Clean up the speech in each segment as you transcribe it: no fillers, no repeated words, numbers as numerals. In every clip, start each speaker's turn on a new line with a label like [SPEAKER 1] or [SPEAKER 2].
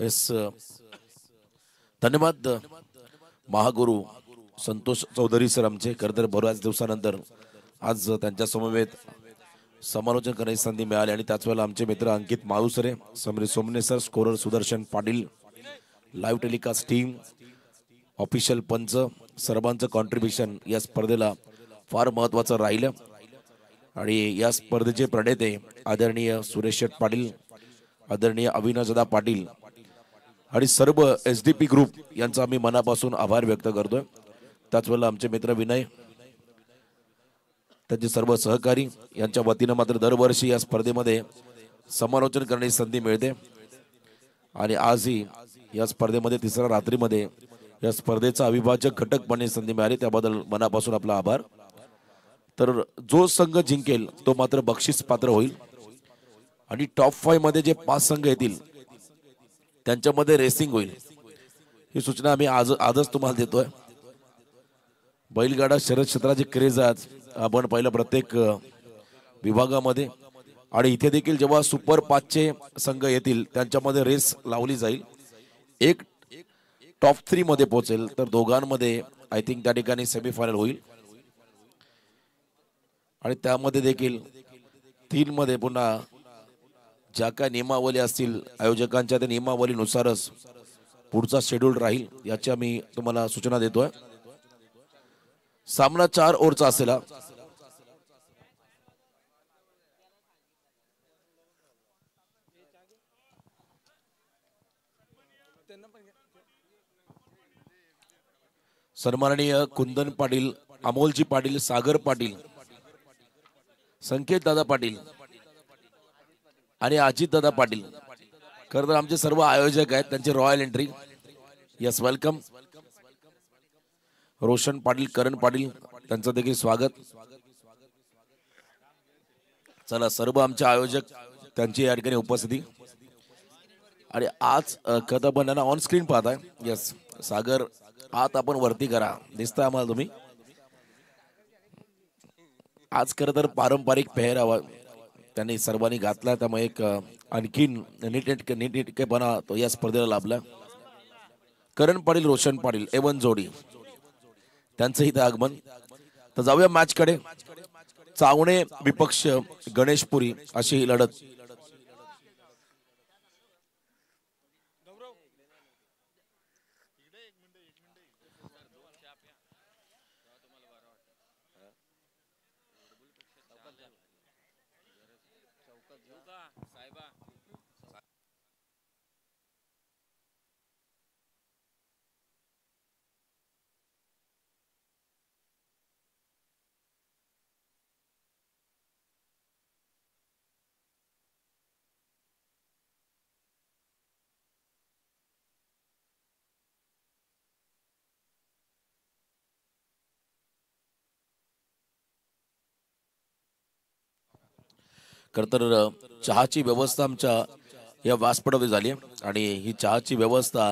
[SPEAKER 1] Yes, धन्यवाद Mahaguru Santosh Chaudhari sir आमचे. खरं तर बऱ्याच दिवसानंतर आज त्यांच्या समवेत समालोचन करण्याची संधी मिळाली आणि त्याच वेळेला आमचे मित्र अंकित माळुसरे, समरी Somne sir, scorer Sudarshan Patil, live telecast team, official पंच, सर्वांचं कॉन्ट्रीब्युशन या स्पर्धेला फार महत्त्वाचं राहिलं. आणि या स्पर्धेचे प्रणेते आदरणीय सुरेश शेठ पाटील, आदरणीय अविनाशदा पाटील आणि सर्व SDP ग्रुप यांचा आम्ही मनापासून आभार व्यक्त करतोय. त्याच वेळेला आमचे मित्र विनय, त्यांचे सर्व सहकारी यांच्या वतीनं मात्र दरवर्षी या स्पर्धेमध्ये समालोचन करण्याची संधी मिळते आणि आजही या स्पर्धेमध्ये तिसऱ्या रात्रीमध्ये या स्पर्धेचा अविभाज्य घटक बनण्याची संधी मिळाली, त्याबद्दल मनापासून आपला आभार. तर जो संघ जिंकेल तो मात्र बक्षीस पात्र होईल आणि टॉप 5 मध्ये जे 5 संघ येतील त्यांच्यामध्ये रेसिंग होईल. ही सूचना आम्ही आजच तुम्हाला देतोय. बैलगाडा शर्यत क्षेत्राची क्रेज आज आपण पाहिलं प्रत्येक विभागामध्ये आणि इथे देखील जेव्हा सुपर 5चे संघ येतील त्यांच्यामध्ये रेस लावली जाईल. एक टॉप 3 मध्ये पोहोचेल तर दोघांमध्ये आय थिंक त्या ठिकाणी सेमीफायनल होईल आणि त्यामध्ये देखील 3 मध्ये पुन्हा ज्या काय नियमावली असतील आयोजकांच्या त्या नियमावलीनुसारच पुढचा शेड्यूल राहील याची आम्ही तुम्हाला सूचना देतोय. सामना 4 ओव्हरचा असेल. सन्माननीय कुंदन पाटील, अमोलजी पाटील, सागर पाटील, संकेत दादा पाटील आणि अजित दादा पाटील, खरं तर आमचे सर्व आयोजक आहेत, त्यांचे royal entry. Yes, welcome. Roshan Patil, Karan Patil, त्यांचं देखील स्वागत. चला, सर्व आमचे आयोजक त्यांची या ठिकाणी उपस्थिती. आणि आज कथा बनताना ऑन स्क्रीन पाहताय. यस, सागर आत आपण वरती करा, दिसतंय आम्हाला तुम्ही. आज खरं तर पारंपरिक पेहरावा त्यांनी सर्वांनी घातला, त्यामुळे एक आणखीन नीटनेटकेपणा तो या स्पर्धेला लाभला. करण पाटील, रोशन पाटील, एवन जोडी, त्यांचं इथं आगमन. तर जाऊया मॅच कडे. चावणे विपक्ष गणेशपुरी अशी ही लढत. खरं तर चहाची व्यवस्था आमच्या या व्यासपीठावर झाली आणि ही चहाची व्यवस्था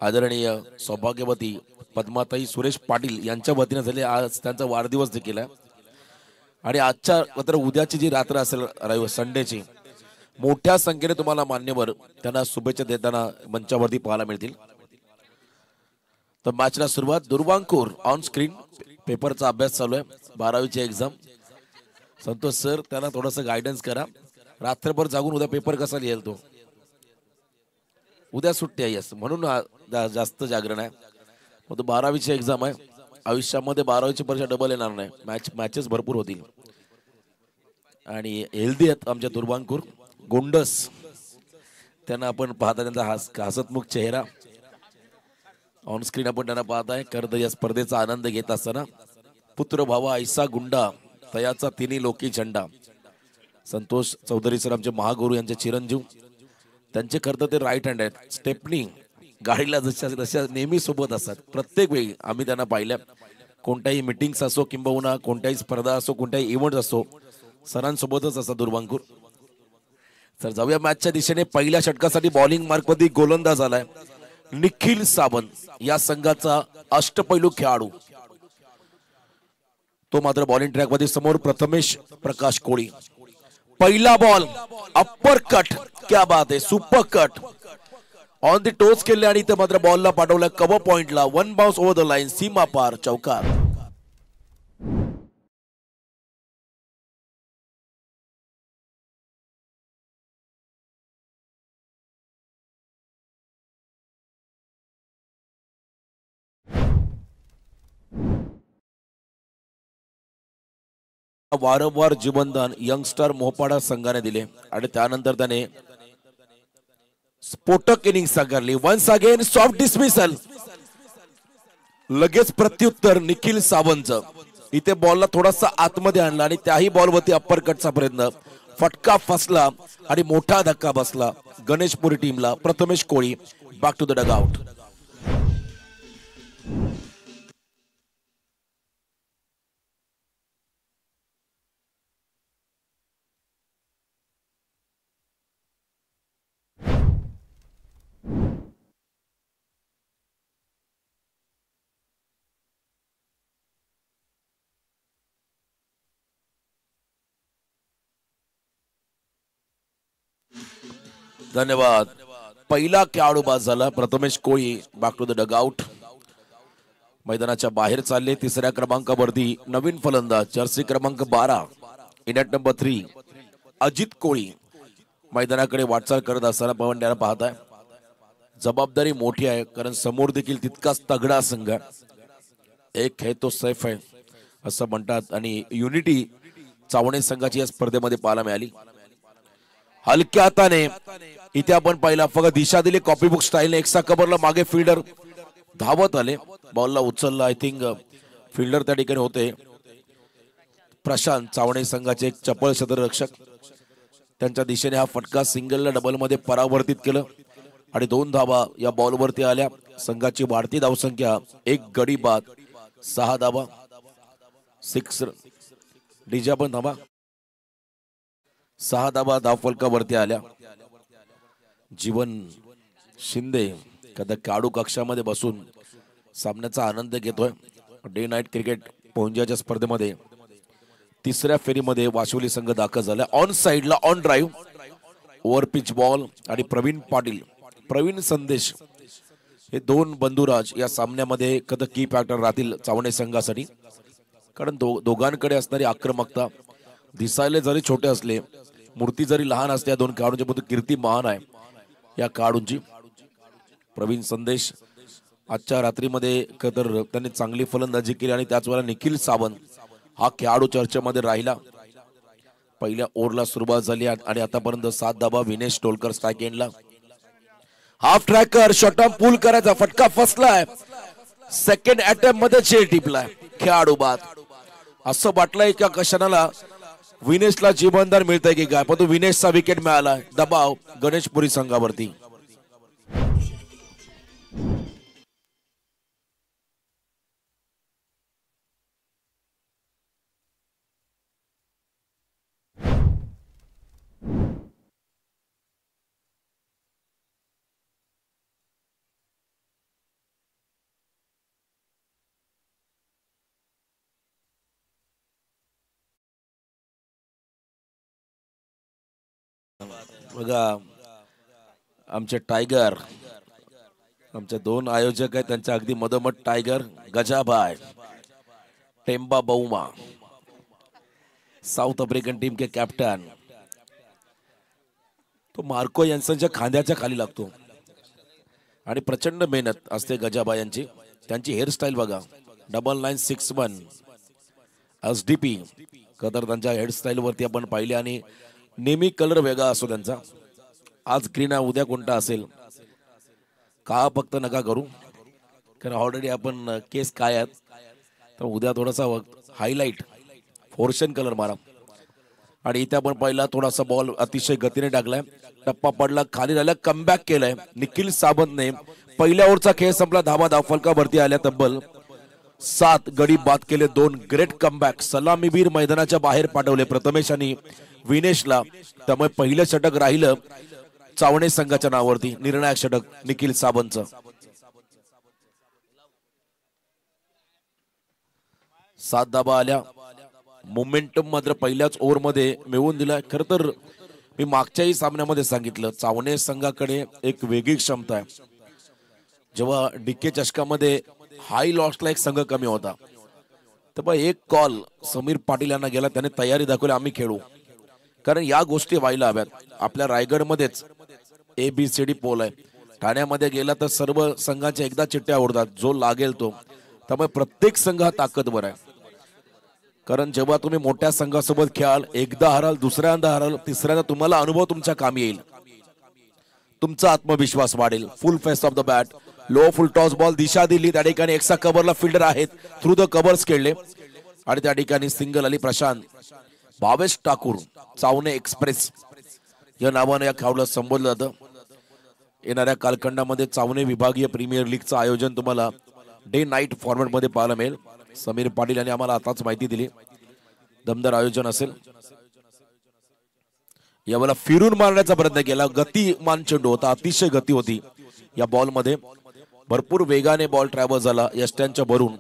[SPEAKER 1] आदरणीय सौभाग्यवती पद्माताई सुरेश पाटील यांच्या वतीने झाली. आज त्यांचा वाढदिवस देखील आहे आणि आजच्या मात्र उद्याची जी रात्र असेल रविवार संडेची, मोठ्या संख्येने तुम्हाला मान्यवर त्यांना शुभेच्छा देताना मंचावरती पाहायला मिळतील. तर मॅचला सुरुवात. Durvankur on screen. पेपरचा अभ्यास चालू आहे, 12वीची एक्झाम. संतोष सर, त्यांना थोडंसं गायडन्स करा. रात्रभर जागून उद्या पेपर कसा लिहेल तो. उद्या सुट्टी आहे, यस, म्हणून जास्त जागरण आहे. मग तो 12वीची एक्झाम आहे. आयुष्यामध्ये 12वीची परीक्षा डबल येणार नाही. मॅचेस भरपूर होतील आणि हेल्दी आहेत आमच्या दुर्वांकूर. गोंडस त्यांना आपण पाहता, त्यांचा हसतमुख चेहरा ऑन स्क्रीन आपण त्यांना पाहताय. खरं या स्पर्धेचा आनंद घेत असताना पुत्र भावा ऐसा गुंडा तयाचा तिन्ही लोकी झंडा. संतोष चौधरी सर आमचे महागुरु, यांचे चिरंजीव, त्यांचे खरं ते राईट हँड आहेत. स्टेपनी गाडीला जशा नेहमी सोबत असतात. प्रत्येक वेळी आम्ही त्यांना पाहिल्या, कोणत्याही मिटिंग्स असो किंबहुना कोणत्याही स्पर्धा असो, कोणत्याही इव्हेंट असो, सरांसोबतच असतात दुर्वांकूर. तर जाऊया मॅचच्या दिशेने. पहिल्या षटकासाठी बॉलिंग मार्कमध्ये गोलंदाज आलाय निखिल सावंत, या संघाचा अष्टपैलू खेळाडू. तो मात्र बॉलिंग ट्रॅक मध्ये समोर प्रथमेश प्रकाश कोळी. पहिला बॉल अप्पर कट, क्या बात आहे, super cut. On the touch केले आणि ते मात्र बॉलला पाठवलं कव्हर पॉइंटला. One bounce over the line, सीमा पार, चौकार. वारंवार जीवनदान यंगस्टर मोहपाडा संघाने दिले आणि त्यानंतर त्याने स्फोटक इनिंग साकारली. Once again soft dismissal. लगेच प्रत्युत्तर निखिल सावंतचं. इथे बॉलला थोडासा आतमध्ये आणला आणि त्याही बॉलवरती अप्पर कटचा प्रयत्न. फटका फसला आणि मोठा धक्का बसला गणेशपुरी टीमला. Prathamesh Koli back to the dugout. धन्यवाद. पहिला खेळाडू बाद झाला Prathamesh Koli. Back to the dugout. मैदानाच्या बाहेर चालले. तिसऱ्या क्रमांकावरती नवीन फलंदाज जर्सी क्रमांक 12 इनॅट नंबर 3 अजित कोळी मैदानाकडे वाटचाल करत असताना पवन याला पाहत आहे. जबाबदारी मोठी आहे कारण समोर देखील तितकाच तगडा संघ आहे. एक है तो सैफ आहे असं म्हणतात आणि युनिटी चावणे संघाची या स्पर्धेमध्ये पाहायला मिळाली. हलक्या हाताने इथे आपण पाहिला फक्त दिशा दिली कॉपी बुक स्टाईलने. एक्स्ट्रा कव्हरला मागे फिल्डर धावत आले. बॉलला उचलला. आय थिंक फिल्डर त्या ठिकाणी होते प्रशांत चावणे संघाचे एक चपळ क्षेत्ररक्षक. त्यांच्या दिशेने हा फटका सिंगलला डबल मध्ये परावर्तित केलं आणि 2 धावा या बॉलवरती आल्या. संघाची वाढती धावसंख्या 1 गडी बाद 6 धावा. 6 डीजे पण धावा 6 धावा धावफलकावरती आल्या. जीवन शिंदे कदा काडू कक्षामध्ये बसून सामन्याचा आनंद घेतोय. डे नाईट क्रिकेट पोंजाच्या स्पर्धेमध्ये तिसऱ्या फेरीमध्ये वाशिवली संघ दाखल झाला. ऑन साइडला on drive over pitch ball आणि प्रवीण पाटील प्रवीण संदेश हे 2 बंधुराज या सामन्यामध्ये कदा की फॅक्टर राहतील चावणे संघासाठी. कारण दोघांकडे असणारी आक्रमकता दिसायला जरी छोटे असले मूर्ती जरी लहान असते या 2 खेळाडूंच्या मध्ये कीर्ती महान आहे या खेळाडूंची. प्रवीण संदेश आजच्या रात्रीमध्ये तर त्यांनी चांगली फलंदाजी केली आणि त्याच वेळेला निखिल सावंत हा खेळाडू चर्चेमध्ये राहिला. पहिल्या ओव्हरला सुरुवात झाली आणि आतापर्यंत 7 धावा. विनेश टोलकर स्ट्राईक एंडला. हाफ ट्रॅकर शॉर्ट पूल करायचा फटका फसलाय. सेकंड अटेम्प्ट मध्ये चेल टिपलाय. खेळाडू बाद. असं वाटलंय का क्षणाला विनेशला जीवनदान मिळतंय की काय पण विनेशचा विकेट मिळाला. दबाव गणेशपुरी संघावरती. बघा आमचे टायगर आमचे 2 आयोजक आहेत त्यांच्या अगदी मधोमध tiger Gajabhai Temba Bavuma South African team के कॅप्टन. तो मार्को यांच्या खांद्याच्या खाली लागतो आणि प्रचंड मेहनत असते गजाभाई यांची. त्यांची हेअरस्टाईल बघा 9961 एसडीपी कदर त्यांच्या हेअरस्टाईल वरती आपण पाहिले आणि नेहमी कलर वेगळा असतो त्यांचा. आज ग्रीन आहे उद्या कोणता असेल का फक्त नका करू कारण ऑलरेडी आपण केस काय आहेत तर उद्या थोडासा हायलाइट फोर्शन कलर मारा. आणि इथे आपण पहिला थोडासा बॉल अतिशय गतीने टाकलाय. टप्पा पडला खाली राहिला. कमबॅक केलाय निखिल सावंतने. पहिल्या ओव्हरचा खेळ संपला. धावा धावफलकावरती आल्या तब्बल 7 गडी बाद केले. 2 ग्रेट कमबॅक. सलामीवीर मैदानाच्या बाहेर पाठवले प्रथमेश आणि विनेशला. त्यामुळे पहिलं षटक राहिलं चावणे संघाच्या नावावरती. निर्णायक षटक निखिल सावंतचं. 7 धावा आल्या. मोमेंटम मात्र पहिल्याच ओव्हर मध्ये मिळवून दिला. खर तर मी मागच्याही सामन्यामध्ये सांगितलं, चावणे संघाकडे एक वेगळी क्षमता आहे. जेव्हा डीके चषकामध्ये हाय लॉसला एक संघ कमी होता, तर एक कॉल समीर पाटील यांना गेला, त्याने तयारी दाखवली, आम्ही खेळू. कारण या गोष्टी व्हायला हव्यात. आपल्या रायगडमध्येच ABCD पोल आहे. ठाण्यामध्ये गेला तर सर्व संघांच्या एकदा चिठ्ठ्या उडतात, जो लागेल तो. त्यामुळे प्रत्येक संघ हा ताकदवर आहे. कारण जेव्हा तुम्ही मोठ्या संघासोबत खेळाल, एकदा हराल, दुसऱ्यांदा हराल, तिसऱ्यांदा तुम्हाला अनुभव तुमच्या कामी येईल, तुमचा आत्मविश्वास वाढेल. Full face of the bat, low full toss ball दिशा दिली. त्या ठिकाणी एक्स्ट्रा कव्हरला फिल्डर आहेत, थ्रू द कव्हर्स खेळले आणि त्या ठिकाणी सिंगल आली. प्रशांत भावेश ठाकूर, चावणे एक्सप्रेस या नावाने या खेळाडूला संबोधलं जातं. येणाऱ्या कालखंडामध्ये चावणे विभागीय प्रीमियर लीगचं आयोजन तुम्हाला डे नाईट फॉर्मॅट मध्ये पाहायला मिळेल. समीर पाटील यांनी आम्हाला आताच माहिती दिली. दमदार आयोजन असेल. यावेळेला फिरून मारण्याचा प्रयत्न केला, गतिमान चेंडू होता, अतिशय गती होती या बॉल मध्ये. भरपूर वेगाने बॉल ट्रॅव्हल झाला यष्ट्यांच्या भरून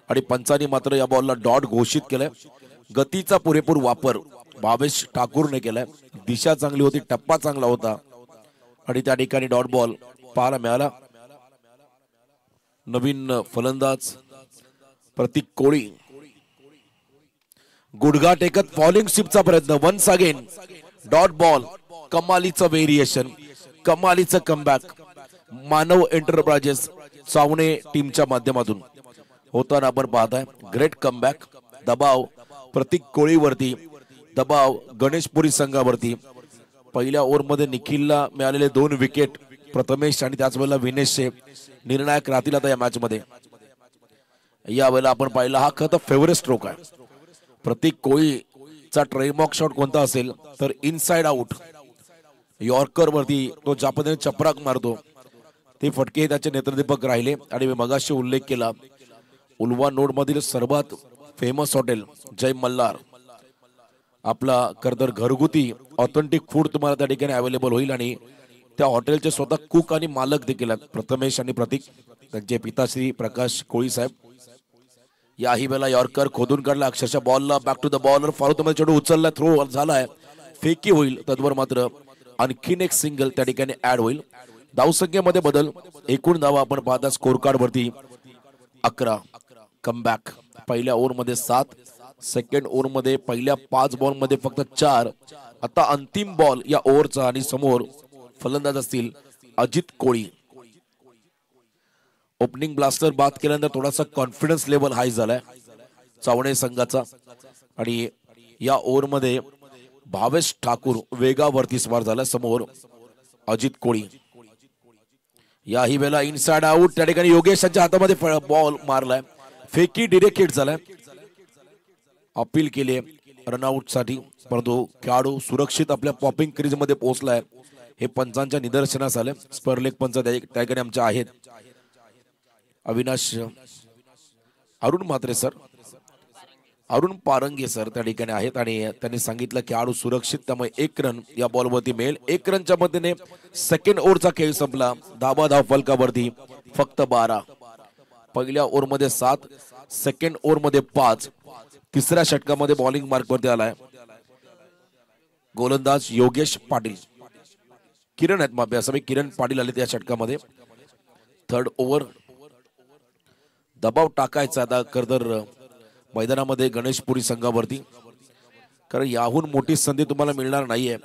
[SPEAKER 1] आणि पंचांनी मात्र या बॉलला डॉट घोषित केलाय. गतीचा पुरेपूर वापर भावेश ठाकूरने केलाय. दिशा चांगली होती, टप्पा चांगला होता आणि त्या ठिकाणी डॉट बॉल पाहायला मिळाला. नवीन फलंदाज प्रतीक कोळी गुडघा टेकत फॉलिंग शिपचा प्रयत्न. Once again dot ball. कमालीचं व्हेरिएशन, कमालीचं कमबॅक मानव एंटरप्राइजेस चावणे टीमच्या माध्यमातून होताना आपण पाहताय. Great comeback. दबाव प्रतीक कोळीवरती, दबाव गणेशपुरी संघावरती. पहिल्या ओव्हरमध्ये निखिलला मिळालेले 2 विकेट, प्रथमेश आणि त्याच वेळेला विनेशचे निर्णायक राहतील आता या मॅच मध्ये. यावेळेला आपण पाहिला हा खरं फेवरेट स्ट्रोक आहे. प्रतीक कोळीचा ट्रेडमार्क शॉट कोणता असेल तर इनसाइड आउट यॉर्कर वरती तो ज्या पद्धतीने चपराक मारतो, ते फटके त्याचे नेत्रदीपक राहिले. आणि मी मगाशी उल्लेख केला, उल्वा नोड मधील सर्वात फेमस हॉटेल जय मल्हार, आपला खरतर घरगुती ऑथेंटिक फूड तुम्हाला त्या ठिकाणी अवेलेबल होईल. आणि त्या हॉटेलचे स्वतः कुक आणि मालक देखील आहेत, प्रथमेश आणि प्रतीक, त्यांचे पिताश्री प्रकाश कोळी साहेब. याही वेळेला यॉर्कर खोदून काढला, अक्षरशः बॉलला back to the bowler follow मध्ये चेंडू उचलला, थ्रो झालाय, फेकी होईल. तद्वर मात्र आणखीन एक सिंगल त्या ठिकाणी ऍड होईल. धावसंख्येमध्ये बदल. एकूण धावा आपण पाहता स्कोर कार्ड वरती 11. कमबॅक पहिल्या ओव्हर मध्ये 7, सेकंड ओव्हर मध्ये पहिल्या 5 बॉल मध्ये फक्त 4. आता अंतिम बॉल या ओव्हरचा आणि समोर फलंदाज असतील अजित कोळी. ओपनिंग ब्लास्टर बाद केल्यानंतर थोडासा कॉन्फिडन्स लेवल हाय झालाय चावणे संघाचा. आणि या ओव्हर मध्ये भावेश ठाकूर वेगावरती स्वार झाला, समोर अजित कोळी. याही वेळेला इनसाइड आउट त्या ठिकाणी योगेशच्या हातामध्ये बॉल मारलाय, फेकी डिरेक्ट हिट झालाय. अपील केले रनआउट साठी, परंतु खेळाडू सुरक्षित आपल्या पॉपिंग क्रीज मध्ये पोहोचलाय. हे पंचांच्या निदर्शनास आले. स्पर्लेक पंच त्या ठिकाणी आमच्या आहेत. अविनाश अरुण म्हात्रे सर, अरुण पारंगे सर त्या ठिकाणी आहेत आणि त्यांनी सांगितलं खेळाडू सुरक्षित, त्यामुळे 1 रन या बॉलवरती मिळेल. 1 रनच्या मदतीने सेकंड ओव्हरचा खेळ संपला. धाव फलकावरती फक्त 12. पहिल्या ओव्हर मध्ये 7, सेकंड ओव्हर मध्ये 5. तिसऱ्या षटकामध्ये बॉलिंग मार्क वरती आलाय गोलंदाज योगेश पाटील. किरण आहेत माफी असं किरण पाटील आले त्या षटकामध्ये. थर्ड ओव्हर दबाव टाकायचा आता खरतर मैदानामध्ये गणेशपुरी संघावरती, कारण याहून मोठी संधी तुम्हाला मिळणार नाहीये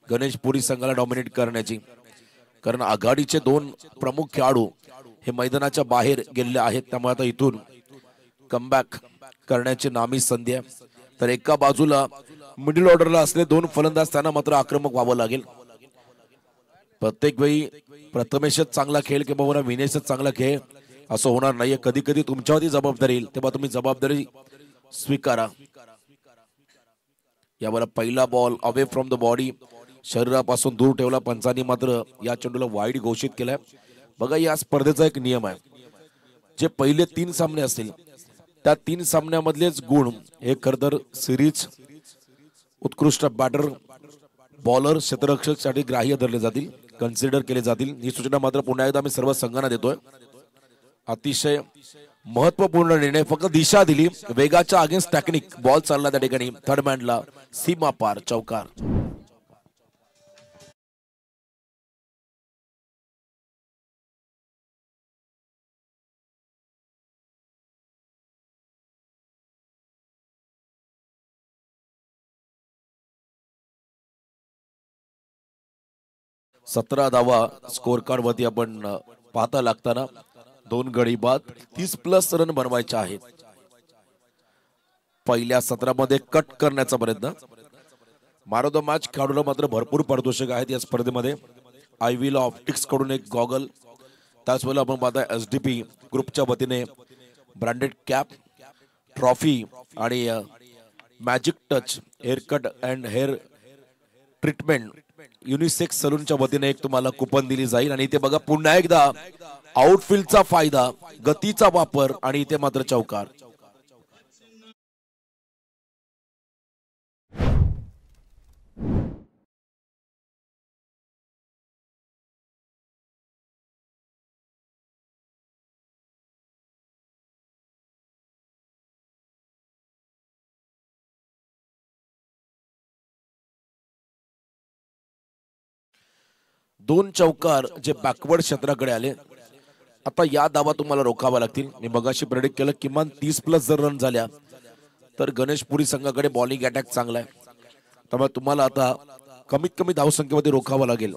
[SPEAKER 1] गणेशपुरी संघाला डॉमिनेट करण्याची. कारण आघाडीचे 2 प्रमुख खेळाडू हे मैदानाच्या बाहेर गेलेले आहेत. त्यामुळे आता इथून कमबॅक करण्याची नामी संधी आहे. तर एका बाजूला मिडल ऑर्डरला असले 2 फलंदाज, त्यांना मात्र आक्रमक व्हावं लागेल. प्रत्येक वेळी प्रथमेशच चांगला खेळ किंवा विनेशच चांगला खेळ असं होणार नाहीये. कधी कधी तुमच्यावरती जबाबदारी येईल, तेव्हा तुम्ही जबाबदारी स्वीकारा. यावर पहिला ball away from the body, शरीरापासून दूर ठेवला. पंचांनी मात्र या चेंडूला वाईड घोषित केलाय. बघा या स्पर्धेचा एक नियम आहे, जे पहिले 3 सामने असतील त्या 3 सामन्यामधलेच गुण हे खरतर सिरीज उत्कृष्ट बॅटर, बॉलर, क्षेत्ररक्षक साठी ग्राह्य धरले जातील, कन्सिडर केले जातील. ही सूचना मात्र पुन्हा एकदा मी सर्व संघांना देतोय. अतिशय महत्वपूर्ण निर्णय. फक्त दिशा दिली, वेगाच्या अगेन्स्ट टेक्निक बॉल चालला त्या ठिकाणी थर्ड मॅनला सीमा पार चौकार. 17 धावा स्कोर कार्ड वरती आपण पाहता लागताना 2 गडी बाद 30+ रन बनवायचे आहेत. पहिल्या सत्रामध्ये कट करण्याचा प्रयत्न. मॅन ऑफ द मॅच खेळाडूला मात्र भरपूर पारितोषिक आहेत या स्पर्धेमध्ये. आयव्हीला ऑप्टिक्स कडून एक गॉगल, त्याचवेळेला आपण पाहता SDP ग्रुपच्या वतीने ब्रँडेड कॅप, ट्रॉफी आणि magic touch hair cut and hair treatment unisex सलूनच्या वतीने एक तुम्हाला कुपन दिली जाईल. आणि इथे बघा पुन्हा एकदा आउटफील्डचा फायदा, गतीचा वापर आणि इथे मात्र चौकार. दोन चौकार जे बॅकवर्ड क्षेत्राकडे आले. आता या धावा तुम्हाला रोखावा लागतील. मी मगाशी प्रेडिक्ट केलं किमान 30+ जर रन झाल्या तर गणेशपुरी संघाकडे बॉलिंग अटॅक चांगला आहे. त्यामुळे तुम्हाला आता कमीत कमी धावसंख्येमध्ये रोखावं लागेल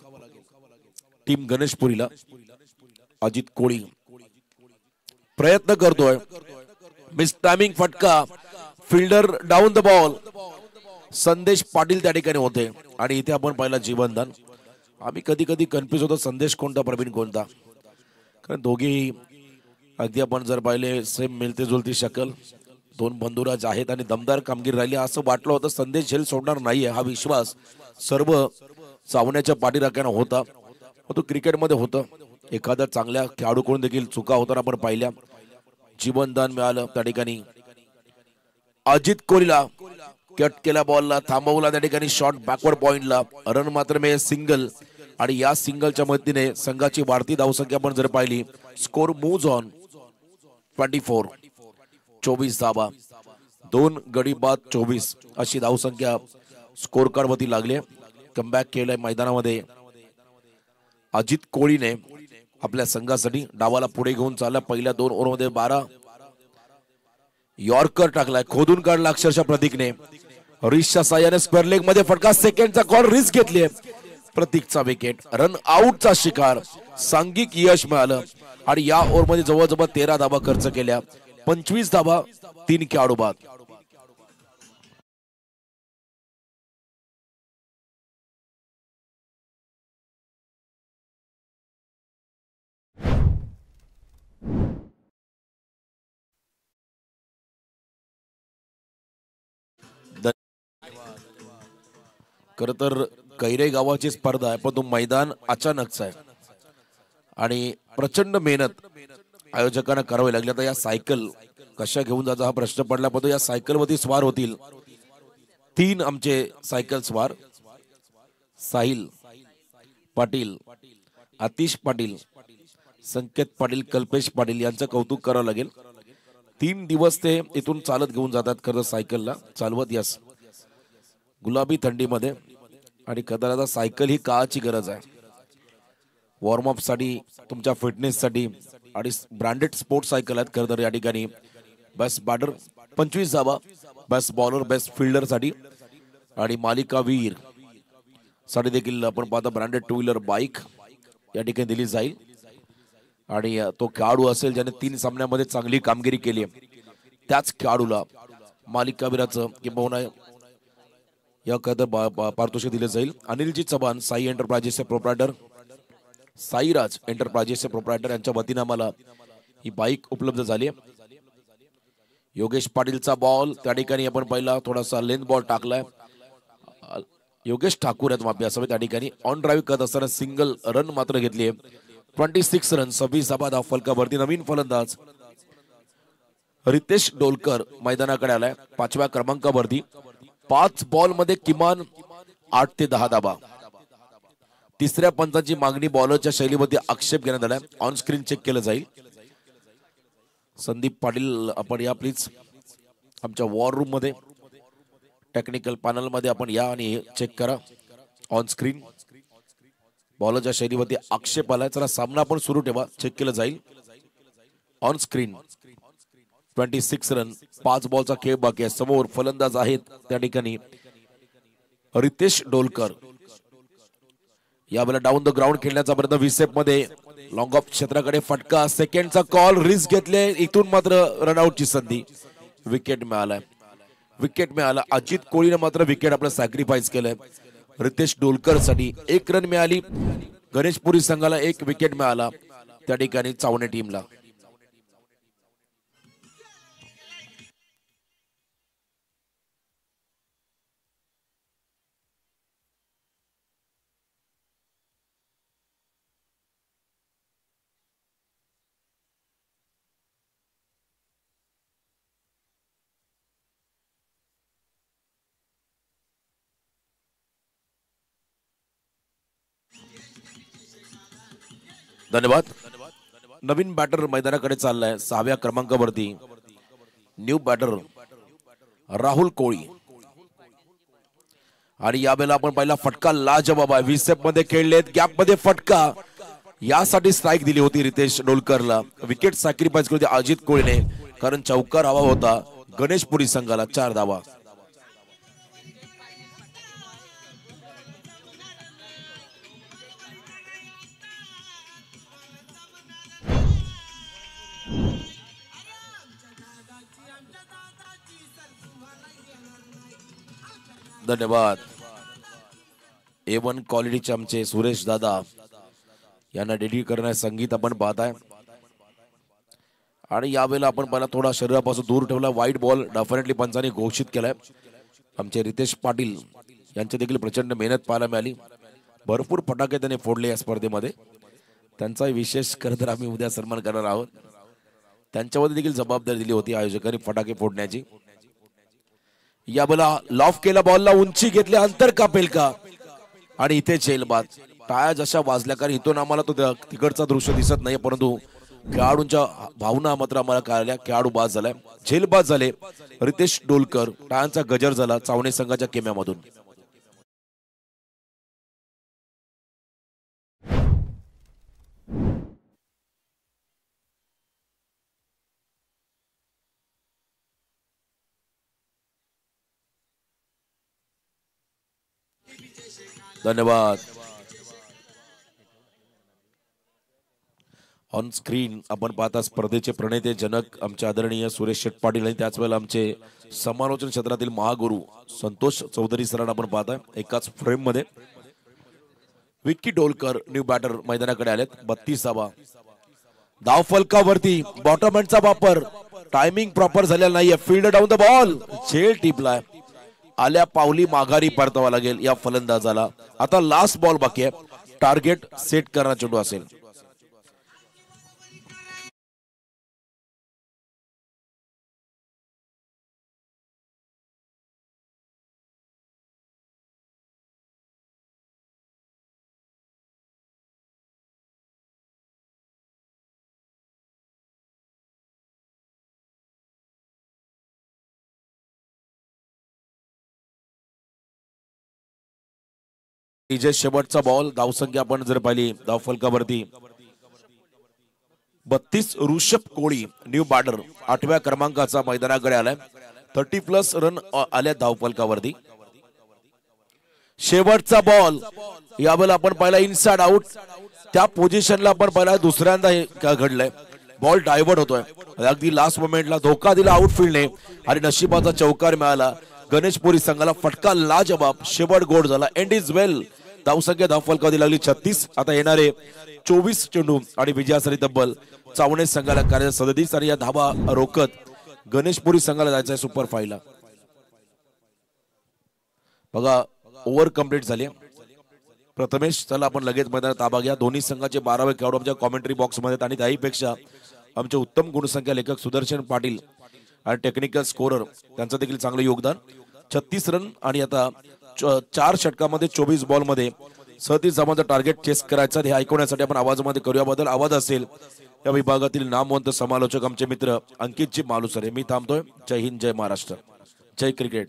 [SPEAKER 1] टीम गणेशपुरीला. अजित कोळी प्रयत्न करतोय, मिस टायमिंग फटका, फिल्डर डाऊन द बॉल. संदेश पाटील त्या ठिकाणी होते आणि इथे आपण पाहिला जीवनदान. आम्ही कधी कधी कन्फ्युज होतो संदेश कोणता प्रवीण कोणता, कारण दोघेही अगदी आपण जर पाहिले सेम मिळते जुलती शकल, दोन बंधुराज आहेत आणि दमदार कामगिरी राहिली. असं वाटलं होतं संदेश झेल सोडणार नाहीये, हा विश्वास सर्व चावण्याच्या पाठीराख्यानं होता. तो क्रिकेटमध्ये होतं. एखाद्या चांगल्या खेळाडूकडून देखील चुका होताना आपण पाहिल्या. जीवनदान मिळालं त्या ठिकाणी. अजित कोहलीला कट केला बॉलला, थांबवला त्या ठिकाणी शॉट बॅकवर्ड पॉइंटला. रन मात्र मिळेल सिंगल आणि या सिंगलच्या मदतीने संघाची वाढती धावसंख्या आपण जर पाहिली, स्कोर मूव्ज ऑन 24. 24 धावा, 2 गडी बाद 24 अशी धावसंख्या स्कोर कार्ड वरती लागली. कमबॅक केलंय मैदानामध्ये अजित कोहलीने आपल्या संघासाठी. डावाला पुढे घेऊन चालला. पहिल्या 2 ओव्हरमध्ये 12 यॉर्कर टाकलाय, खोदून काढला अक्षरशः प्रतीकने. रिशच्या साह्याने स्क्वेअर लेग मध्ये फटका, सेकंडचा कॉल, रिस्क घेतली. प्रतीकचा विकेट, रन आउटचा शिकार. सांघिक यश मिळालं आणि या ओव्हरमध्ये जवळजवळ 13 धावा खर्च केल्या. 25 धावा, 3 खेळाडू बाद. खर तर कैरे गावाची स्पर्धा आहे, पण तो मैदान अचानकचा आहे आणि प्रचंड मेहनत आयोजकांना करावी लागली. आता या सायकल कशा घेऊन जायचा हा प्रश्न पडला, पण या सायकल वरती स्वार होतील 3 आमचे सायकल स्वार. साहिल पाटील, आतिश पाटील, संकेत पाटील, कल्पेश पाटील यांचं कौतुक करावं लागेल. 3 दिवस ते इथून चालत घेऊन जातात खरं सायकलला चालवत. यस, गुलाबी थंडीमध्ये. आणि कदाचित सायकल ही काळाची गरज आहे, वॉर्मअप साठी, तुमच्या फिटनेस साठी. आणि ब्रँडेड स्पोर्ट्स सायकल आहेत खरं तर या ठिकाणी. बेस्ट बॅटर 25 धावा, बेस्ट बॉलर, बेस्ट फिल्डर साठी आणि मालिका वीर साठी देखील आपण पाहता ब्रँडेड 2 व्हीलर बाईक या ठिकाणी दिली जाईल. आणि तो खेळाडू असेल ज्याने 3 सामन्यामध्ये चांगली कामगिरी केली, त्याच खेळाडूला मालिका वीराचं किंबहुना या पारितोषिक दिले जाईल. अनिलजी चव्हाण, साई एंटरप्राइजेसचे प्रोप्रायटर, साईराज एंटरप्राइजेसचे प्रोप्रायटर यांच्या वतीने आम्हाला ही बाईक उपलब्ध झाली आहे. योगेश पाटीलचा बॉल त्या ठिकाणी आपण पहिला थोडासा लेंथ बॉल टाकलाय. योगेश ठाकूर आहेत माफी असावे त्या ठिकाणी. ऑन ड्राईव्ह करत असताना सिंगल रन मात्र घेतली. 26 रन, 26 धावा फलकावरती. नवीन फलंदाज रितेश डोलकर मैदानाकडे आलाय 5व्या क्रमांकावरती. 5 बॉल मध्ये किमान 8 ते 10 धावा. तिसऱ्या पंचाची मागणी बॉलरच्या शैलीमध्ये आक्षेप घेण्यात आलाय. ऑन स्क्रीन चेक केलं जाईल. संदीप पाटील आपण या प्लीज आमच्या वॉर रूम मध्ये, टेक्निकल पॅनल मध्ये आपण या आणि चेक करा. ऑन स्क्रीन बॉलरच्या शैलीवरती आक्षेप आलाय. चला सामना आपण सुरू ठेवा, चेक केलं जाईल. ऑन स्क्रीन 26 रन, 5 बॉलचा खेळ बाकी आहे. समोर फलंदाज आहेत त्या ठिकाणी रितेश डोलकर. यावेळेला डाऊन द ग्राउंड खेळण्याचा प्रयत्न विसेप मध्ये लॉंग ऑफ क्षेत्राकडे फटका, सेकंडचा कॉल, रिस्क घेतले, इथून मात्र रनआउटची संधी. विकेट मिळाला. अजित कोहलीने मात्र विकेट आपलं सॅक्रिफाईस केलंय. रितेश डोलकर साठी 1 रन मिळाली. गणेशपुरी संघाला 1 विकेट मिळाला त्या ठिकाणी चावणे टीमला. धन्यवाद. नवीन बॅटर मैदानाकडे चाललाय 6व्या क्रमांकावरती. न्यू बॅटर राहुल कोळी. आणि यावेळेला आपण पहिला फटका लाजवाब आहे. विसेप मध्ये खेळलेत, गॅप मध्ये फटका, यासाठी स्ट्राईक दिली होती रितेश डोलकरला. विकेट सॅक्रिफाईस केली होती अजित कोहलीने, कारण चौकार हवा होता गणेशपुरी संघाला. 4 धावा. धन्यवाद. A1 क्वालिटीचे आमचे सुरेश दादा यांना डेडिकेट करण्याचे संगीत आपण पाहताय. आणि यावेळेला आपण पहिला थोडा शरीरापासून दूर ठेवला. व्हाईट बॉल डेफिनेटली पंचांनी घोषित केलाय. आमचे रितेश पाटील यांची देखील प्रचंड मेहनत पाहायला मिळाली. भरपूर फटाके त्यांनी फोडले या स्पर्धेमध्ये. त्यांचा विशेष खरं तर आम्ही उद्या सन्मान करणार आहोत. त्यांच्यावर देखील जबाबदारी दिली होती आयोजकांनी फटाके फोडण्याची. यावेळेला लॉफ केला बॉलला, उंची घेतली, अंतर कापेल का, आणि इथे झेलबाद. टाळ्या जशा वाजल्या, कारण इथून आम्हाला तो तिकडचा दृश्य दिसत नाही, परंतु खेळाडूंच्या भावना मात्र आम्हाला कळल्या. खेळाडू बाद झालाय, झेलबाद झाले रितेश डोलकर. टाळ्यांचा गजर झाला चावणे संघाच्या केम्यामधून. धन्यवाद. ऑन स्क्रीन आपण पाहता स्पर्धेचे प्रणेते जनक आमचे आदरणीय सुरेश शेट पाटील आणि त्याच वेळेला आमचे समालोचन क्षेत्रातील महागुरु संतोष चौधरी सरांना आपण पाहताय एकाच फ्रेम मध्ये. विक्की डोलकर न्यू बॅटर मैदानाकडे आलेत. 32वा धाव फलकावरती. बॉटम हँडचा वापर, टायमिंग प्रॉपर झालेला नाहीये. फील्ड डाऊन द बॉल, झेल टिपलाय. आल्या पावली माघारी परतावा लागेल या फलंदाजाला. आता लास्ट बॉल बाकी आहे. टार्गेट सेट करण्याचा चेंडू असेल. जे शेवटचा बॉल. धावसंख्या आपण जर पाहिली धाव फलकावरती 32. ऋषभ कोळी न्यू बॅटर 8व्या क्रमांकाचा मैदानाकडे आलाय. 30+ रन आल्या धाव फलकावरती. शेवटचा बॉल. यावेळेला आपण पाहिला इनसाइड आउट. त्या पोझिशनला आपण पाहिला दुसऱ्यांदा घडलंय. बॉल डायव्हर्ट होतोय. अगदी लास्ट मोमेंटला धोका दिला आउटफील्डने आणि नशिबाचा चौकार मिळाला. गणेशपुरी संघाला फटका लाजवाब. शेवट गोड झाला. एंड इज वेल. धावसंख्या धाव फलकावरती लागली 36. आता येणारे 24 चेंडू आणि विजयासाठी तब्बल चावणे संघाला कार्य 37. आणि या धावा रोखत गणेशपुरी संघाला जायचंय सुपर फायला. बघा ओव्हर कंप्लीट झाली. प्रथमेश चला आपण लगेच मैदानात ताबा घ्या. दोन्ही संघाचे 12वे खेळाडू आमच्या कॉमेंट्री बॉक्स मध्ये. आणि त्याहीपेक्षा आमचे उत्तम गुणसंख्या लेखक सुदर्शन पाटील आणि टेक्निकल स्कोरर त्यांचं देखील चांगलं योगदान. 36 रन आणि आता 4 षटकामध्ये 24 बॉल मध्ये 37 धावांचं टार्गेट चेस करायचं. हे ऐकवण्यासाठी आपण आवाजामध्ये करूया बदल. आवाज असेल या विभागातील नामवंत समालोचक आमचे मित्र अंकितजी मालुसरे. मी थांबतोय. जय हिंद, जय महाराष्ट्र, जय क्रिकेट.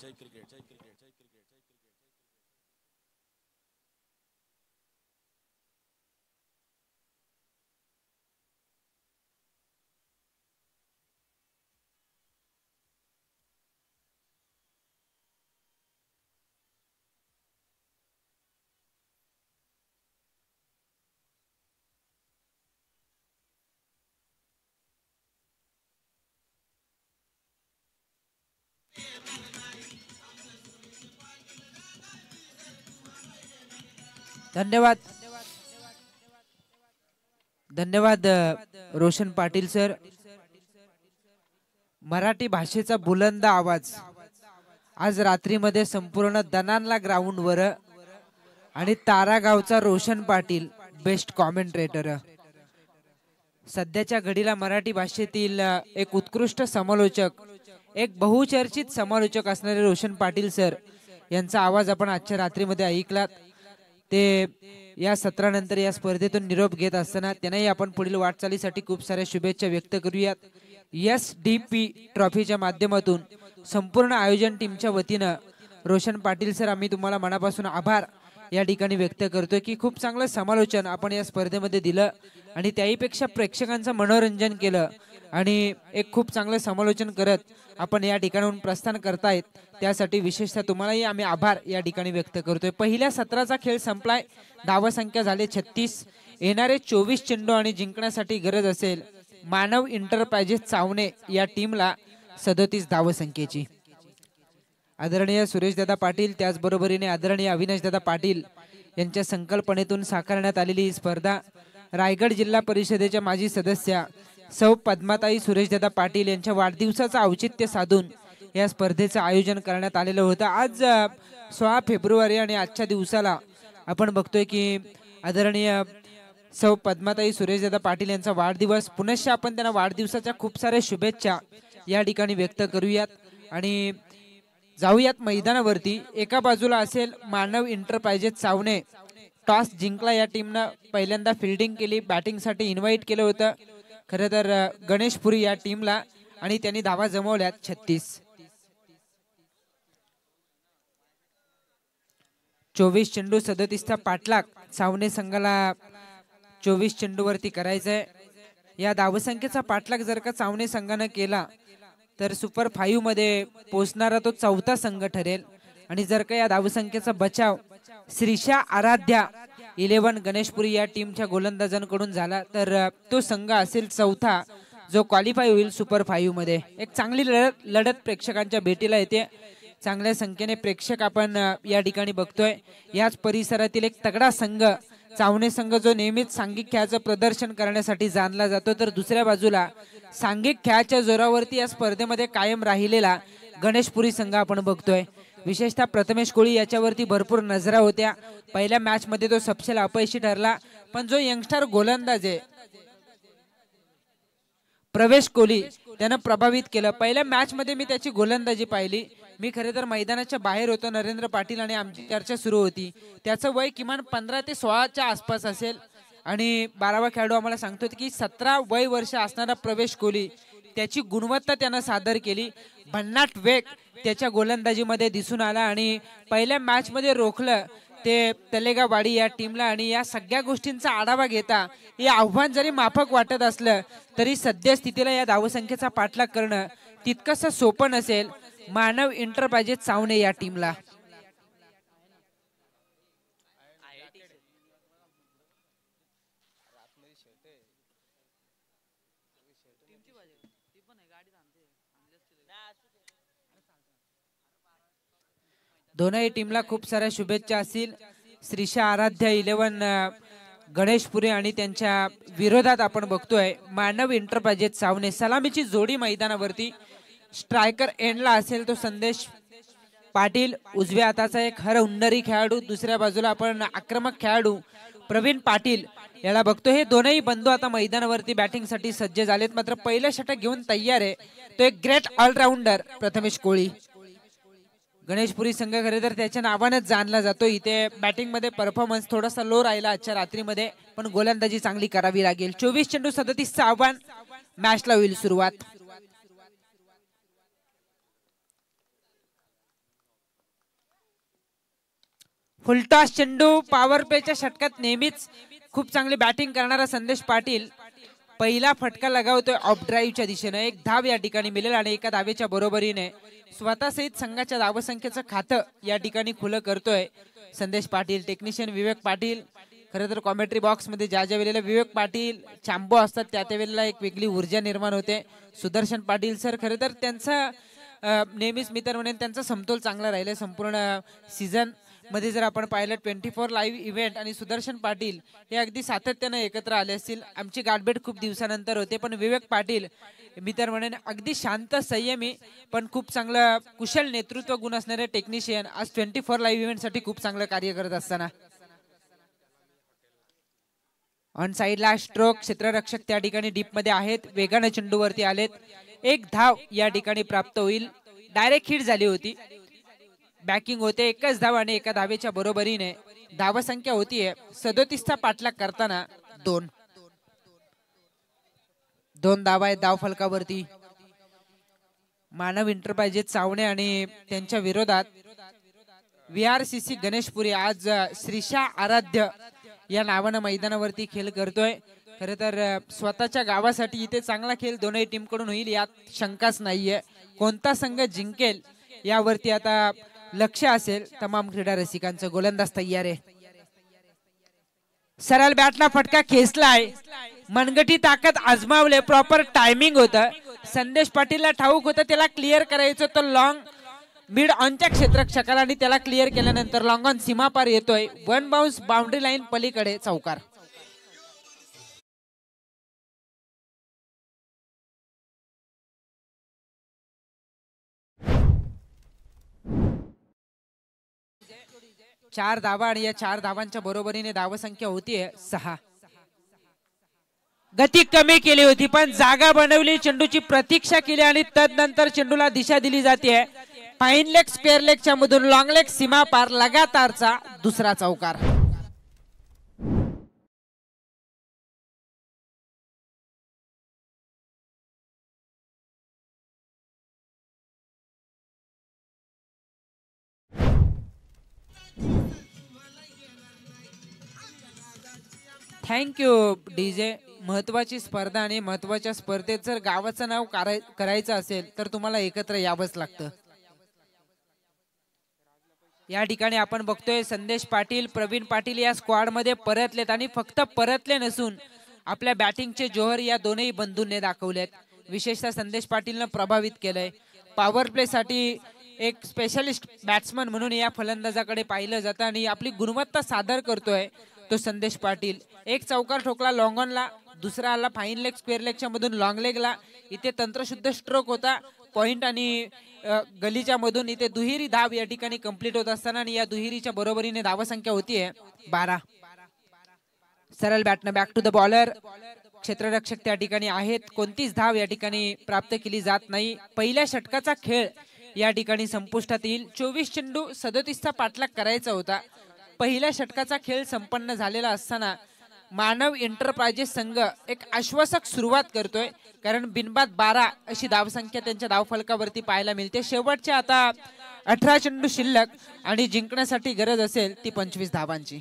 [SPEAKER 2] धन्यवाद धन्यवाद रोशन पाटील सर. मराठी भाषेचा बुलंद आवाज आज रात्रीमध्ये संपूर्ण दनानला ग्राउंडवर आणि तारागावचा रोशन पाटील बेस्ट कॉमेंट्रेटर. सध्याच्या घडीला मराठी भाषेतील एक उत्कृष्ट समालोचक, एक बहुचर्चित समालोचक असणारे रोशन पाटील सर यांचा आवाज आपण आजच्या रात्रीमध्ये ऐकलात. ते या सत्रानंतर या स्पर्धेतून निरोप घेत असताना त्यांनाही आपण पुढील वाटचालीसाठी खूप साऱ्या शुभेच्छा व्यक्त करूयात. SDP ट्रॉफीच्या माध्यमातून संपूर्ण आयोजन टीमच्या वतीनं रोशन पाटील सर आम्ही तुम्हाला मनापासून आभार या ठिकाणी व्यक्त करतोय की खूप चांगलं समालोचन आपण या स्पर्धेमध्ये दिलं आणि त्याहीपेक्षा प्रेक्षकांचं मनोरंजन केलं आणि एक खूप चांगलं समालोचन करत आपण या ठिकाणाहून प्रस्थान करतायत. त्यासाठी विशेषतः तुम्हालाही आम्ही आभार या ठिकाणी व्यक्त करतोय. पहिल्या सत्राचा खेळ संपलाय. धावसंख्या झाले 36. येणारे 24 चेंडू आणि जिंकण्यासाठी गरज असेल मानव इंटरप्राइजेस चावणे या टीमला 37 धावसंख्येची. आदरणीय सुरेशदादा पाटील त्याचबरोबरीने आदरणीय अविनाशदादा पाटील यांच्या संकल्पनेतून साकारण्यात आलेली ही स्पर्धा रायगड जिल्हा परिषदेच्या माजी सदस्या सौ पद्माताई सुरेशदादा पाटील यांच्या वाढदिवसाचं औचित्य साधून या स्पर्धेचं आयोजन करण्यात आलेलं होतं. आज 16 फेब्रुवारी आणि आजच्या दिवसाला आपण बघतोय की आदरणीय सौ पद्माताई सुरेशदादा पाटील यांचा वाढदिवस. पुनश्च आपण त्यांना वाढदिवसाच्या खूप साऱ्या शुभेच्छा या ठिकाणी व्यक्त करूयात आणि जाऊयात मैदानावरती. एका बाजूला असेल मानव इंटरप्राइजेस चावणे. टॉस जिंकला या टीमनं. पहिल्यांदा फिल्डिंग केली, बॅटिंगसाठी इन्व्हाइट केलं होतं खरं तर गणेशपुरी या टीमला आणि त्यांनी धावा जमवल्यात 36. 24 चेंडू 37चा पाठलाग चावणे संघाला 24 चेंडूवरती करायचंय. या धावसंख्येचा पाठलाग जर का चावणे संघानं केला तर सुपर 5 मध्ये पोहोचणारा तो 4था संघ ठरेल आणि जर का या धावसंख्येचा बचाव श्रीशा आराध्या 11 गणेशपुरी या टीमच्या गोलंदाजांकडून झाला तर तो संघ असेल 4था जो क्वालिफाय होईल सुपर 5 मध्ये. एक चांगली लढत प्रेक्षकांच्या भेटीला येते. चांगल्या संख्येने प्रेक्षक आपण या ठिकाणी बघतोय. याच परिसरातील एक तगडा संघ चावणे संघ जो नेहमीच सांघिक खेळाचं प्रदर्शन करण्यासाठी जाणला जातो तर दुसऱ्या बाजूला सांघिक खेळाच्या जोरावरती या स्पर्धेमध्ये कायम राहिलेला गणेशपुरी संघ आपण बघतोय. विशेषतः प्रथमेश कोळी याच्यावरती भरपूर नजरा होत्या. पहिल्या मॅच मध्ये तो सपशेल अपयशी ठरला पण जो यंगस्टर गोलंदाज आहे प्रवेश कोहली त्यानं प्रभावित केलं. पहिल्या मॅच मध्ये मी त्याची गोलंदाजी पाहिली. मी खरे तर मैदानाच्या बाहेर होतो. नरेंद्र पाटील आणि आमची चर्चा सुरू होती. त्याचं वय किमान 15 ते 16च्या आसपास असेल आणि 12वा खेळाडू आम्हाला सांगतो की 17 वय वर्ष असणारा प्रवेश कोहली त्याची गुणवत्ता त्यानं सादर केली. भन्नाट वेग त्याच्या गोलंदाजीमध्ये दिसून आला आणि पहिल्या मॅच मध्ये रोखलं ते तलेगावाडी या टीमला आणि या सगळ्या गोष्टींचा आढावा घेता हे आव्हान जरी माफक वाटत असलं तरी सद्यस्थितीला या धावसंख्येचा पाठलाग करणं तितकंसं सोपं नसेल मानव इंटरप्राइजेस चावणे या टीमला. दोनही टीमला खूप साऱ्या शुभेच्छा असतील. श्रीशा आराध्या 11 गणेशपुरी आणि त्यांच्या विरोधात आपण बघतोय मानव इंटरप्राइजेस चावणे. सलामीची जोडी मैदानावरती. स्ट्रायकर एंडला असेल तो संदेश पाटील उजव्या हाताचा एक हरहुन्नरी खेळाडू. दुसऱ्या बाजूला आपण आक्रमक खेळाडू प्रवीण पाटील याला बघतो. हे दोनही बंधू आता मैदानावरती बॅटिंग साठी सज्ज झालेत. मात्र पहिलं षटक घेऊन तयार आहे तो एक ग्रेट ऑलराऊंडर प्रथमेश कोळी. गणेशपुरी संघ खरे तर त्याच्या नावानेच जाणला जातो. इथे बॅटिंग मध्ये परफॉर्मन्स थोडासा लो राहिला आजच्या रात्रीमध्ये पण गोलंदाजी चांगली करावी लागेल. 24 चेंडू 37चं आव्हान. मॅचला होईल सुरुवात. फुलटॉस चेंडू. पॉवर प्लेच्या षटकात नेहमीच खूप चांगली बॅटिंग करणारा संदेश पाटील पहिला फटका लगावतोय ऑफ ड्राईव्हच्या दिशेने. एक धाव या ठिकाणी मिळेल आणि एका धावेच्या बरोबरीने स्वतः सहित संघाच्या धावसंख्येचं खातं या ठिकाणी खुलं करतोय संदेश पाटील. टेक्निशियन विवेक पाटील. खरं तर कॉमेंट्री बॉक्स मध्ये ज्या ज्या वेळेला विवेक पाटील चांबो असतात त्या त्या वेळेला एक वेगळी ऊर्जा निर्माण होते. सुदर्शन पाटील सर खरं तर त्यांचा नेहमीच मी तर म्हणेन त्यांचा समतोल चांगला राहिला संपूर्ण सीझन. मध्ये जर आपण पाहिलं 24 लाईव्ह इव्हेंट आणि सुदर्शन पाटील हे अगदी सातत्याने एकत्र आले असतील. आमची गाठभेट खूप दिवसानंतर होते, पण विवेक पाटील मी तर म्हणेन अगदी शांत संयमी पण खूप चांगलं कुशल नेतृत्व गुण असणारे टेक्निशियन आज 24 लाईव्ह इव्हेंटसाठी खूप चांगलं कार्य करत असताना ऑन साइडला स्ट्रोक क्षेत्ररक्षक त्या ठिकाणी डीप मध्ये आहेत, वेगाने चेंडूवरती आलेत. एक धाव या ठिकाणी प्राप्त होईल. डायरेक्ट हिट झाली होती. बॅकिंग होते, एकच धाव आणि एका धावेच्या बरोबरीने धावसंख्या होतीये 37चा पाठलाग करताना 2 धावा आहेत धाव फलकावरती. मानव इंटरप्राइजेस चावणे आणि त्यांच्या विरोधात VRCC गणेशपुरी आज श्रीशा आराध्य या नावानं मैदानावरती खेळ करतोय. खरं तर स्वतःच्या गावासाठी इथे चांगला खेळ दोनही टीम कडून होईल यात शंकाच नाहीये. कोणता संघ जिंकेल यावरती आता लक्ष असेल तमाम क्रीडा रसिकांचं. गोलंदाज तयार आहे. सरळ बॅटला फटका खेचलाय, मनगटी ताकद आजमावले, प्रॉपर टायमिंग होतं. संदेश पाटीलला ठाऊक होतं त्याला क्लिअर करायचं तर लॉंग मिड ऑनच्या क्षेत्ररक्षकाला आणि त्याला क्लिअर केल्यानंतर लॉंग ऑन सीमा पार येतोय. वन बाउन्स बाउंड्री लाईन पलीकडे चौकार. चार धावा आणि या 4 धावांच्या बरोबरीने धावसंख्या होतीये 6. गती कमी केली होती पण जागा बनवली, चेंडूची प्रतीक्षा केली आणि तदनंतर चेंडूला दिशा दिली जाते. फाईन लेग स्पेअर लेगच्या मधून लॉंग लेग सीमा पार लगातारचा दुसरा चौकार. Thank you DJ. महत्वाची स्पर्धा आणि महत्वाच्या स्पर्धेत जर गावाचं नाव करायचं असेल तर तुम्हाला एकत्र यावंच लागतं. या ठिकाणी आपण बघतोय संदेश पाटील, प्रवीण पाटील या स्क्वॉड मध्ये परतलेत आणि फक्त परतले नसून आपल्या बॅटिंगचे जोहर या दोनही बंधूंनी दाखवलेत. विशेषतः संदेश पाटीलनं प्रभावित केलंय. पॉवर प्ले साठी एक स्पेशलिस्ट बॅट्समन म्हणून या फलंदाजाकडे पाहिलं जातं आणि आपली गुणवत्ता सादर करतोय तो संदेश पाटील. एक चौकार ठोकला लॉंग ऑनला, दुसरा आला फाईन लेग स्क्वेअर लेगच्या मधून लॉंग लेगला. इथे तंत्रशुद्ध स्ट्रोक होता पॉइंट आणि गलीच्या मधून इथे दुहेरी धाव या ठिकाणी कंप्लीट होत असताना आणि या दुहेरीच्या बरोबरीने धावसंख्या होतीये 12. सरळ बॅटनं बॅक टू द बॉलर. क्षेत्ररक्षक त्या ठिकाणी आहेत, कोणतीच धाव या ठिकाणी प्राप्त केली जात नाही. पहिल्या षटकाचा खेळ या ठिकाणी संपुष्टात येईल. 24 चेंडू 37चा पाठलाग करायचा होता. पहिल्या षटकाचा खेळ संपन्न झालेला असताना मानव एंटरप्राइजेस संघ एक आश्वासक सुरुवात करतोय, कारण बिनबाद 12 अशी धावसंख्या त्यांच्या धावफलकावरती पाहायला मिळते. शेवटचे आता 18 चेंडू शिल्लक आणि जिंकण्यासाठी गरज असेल ती 25 धावांची.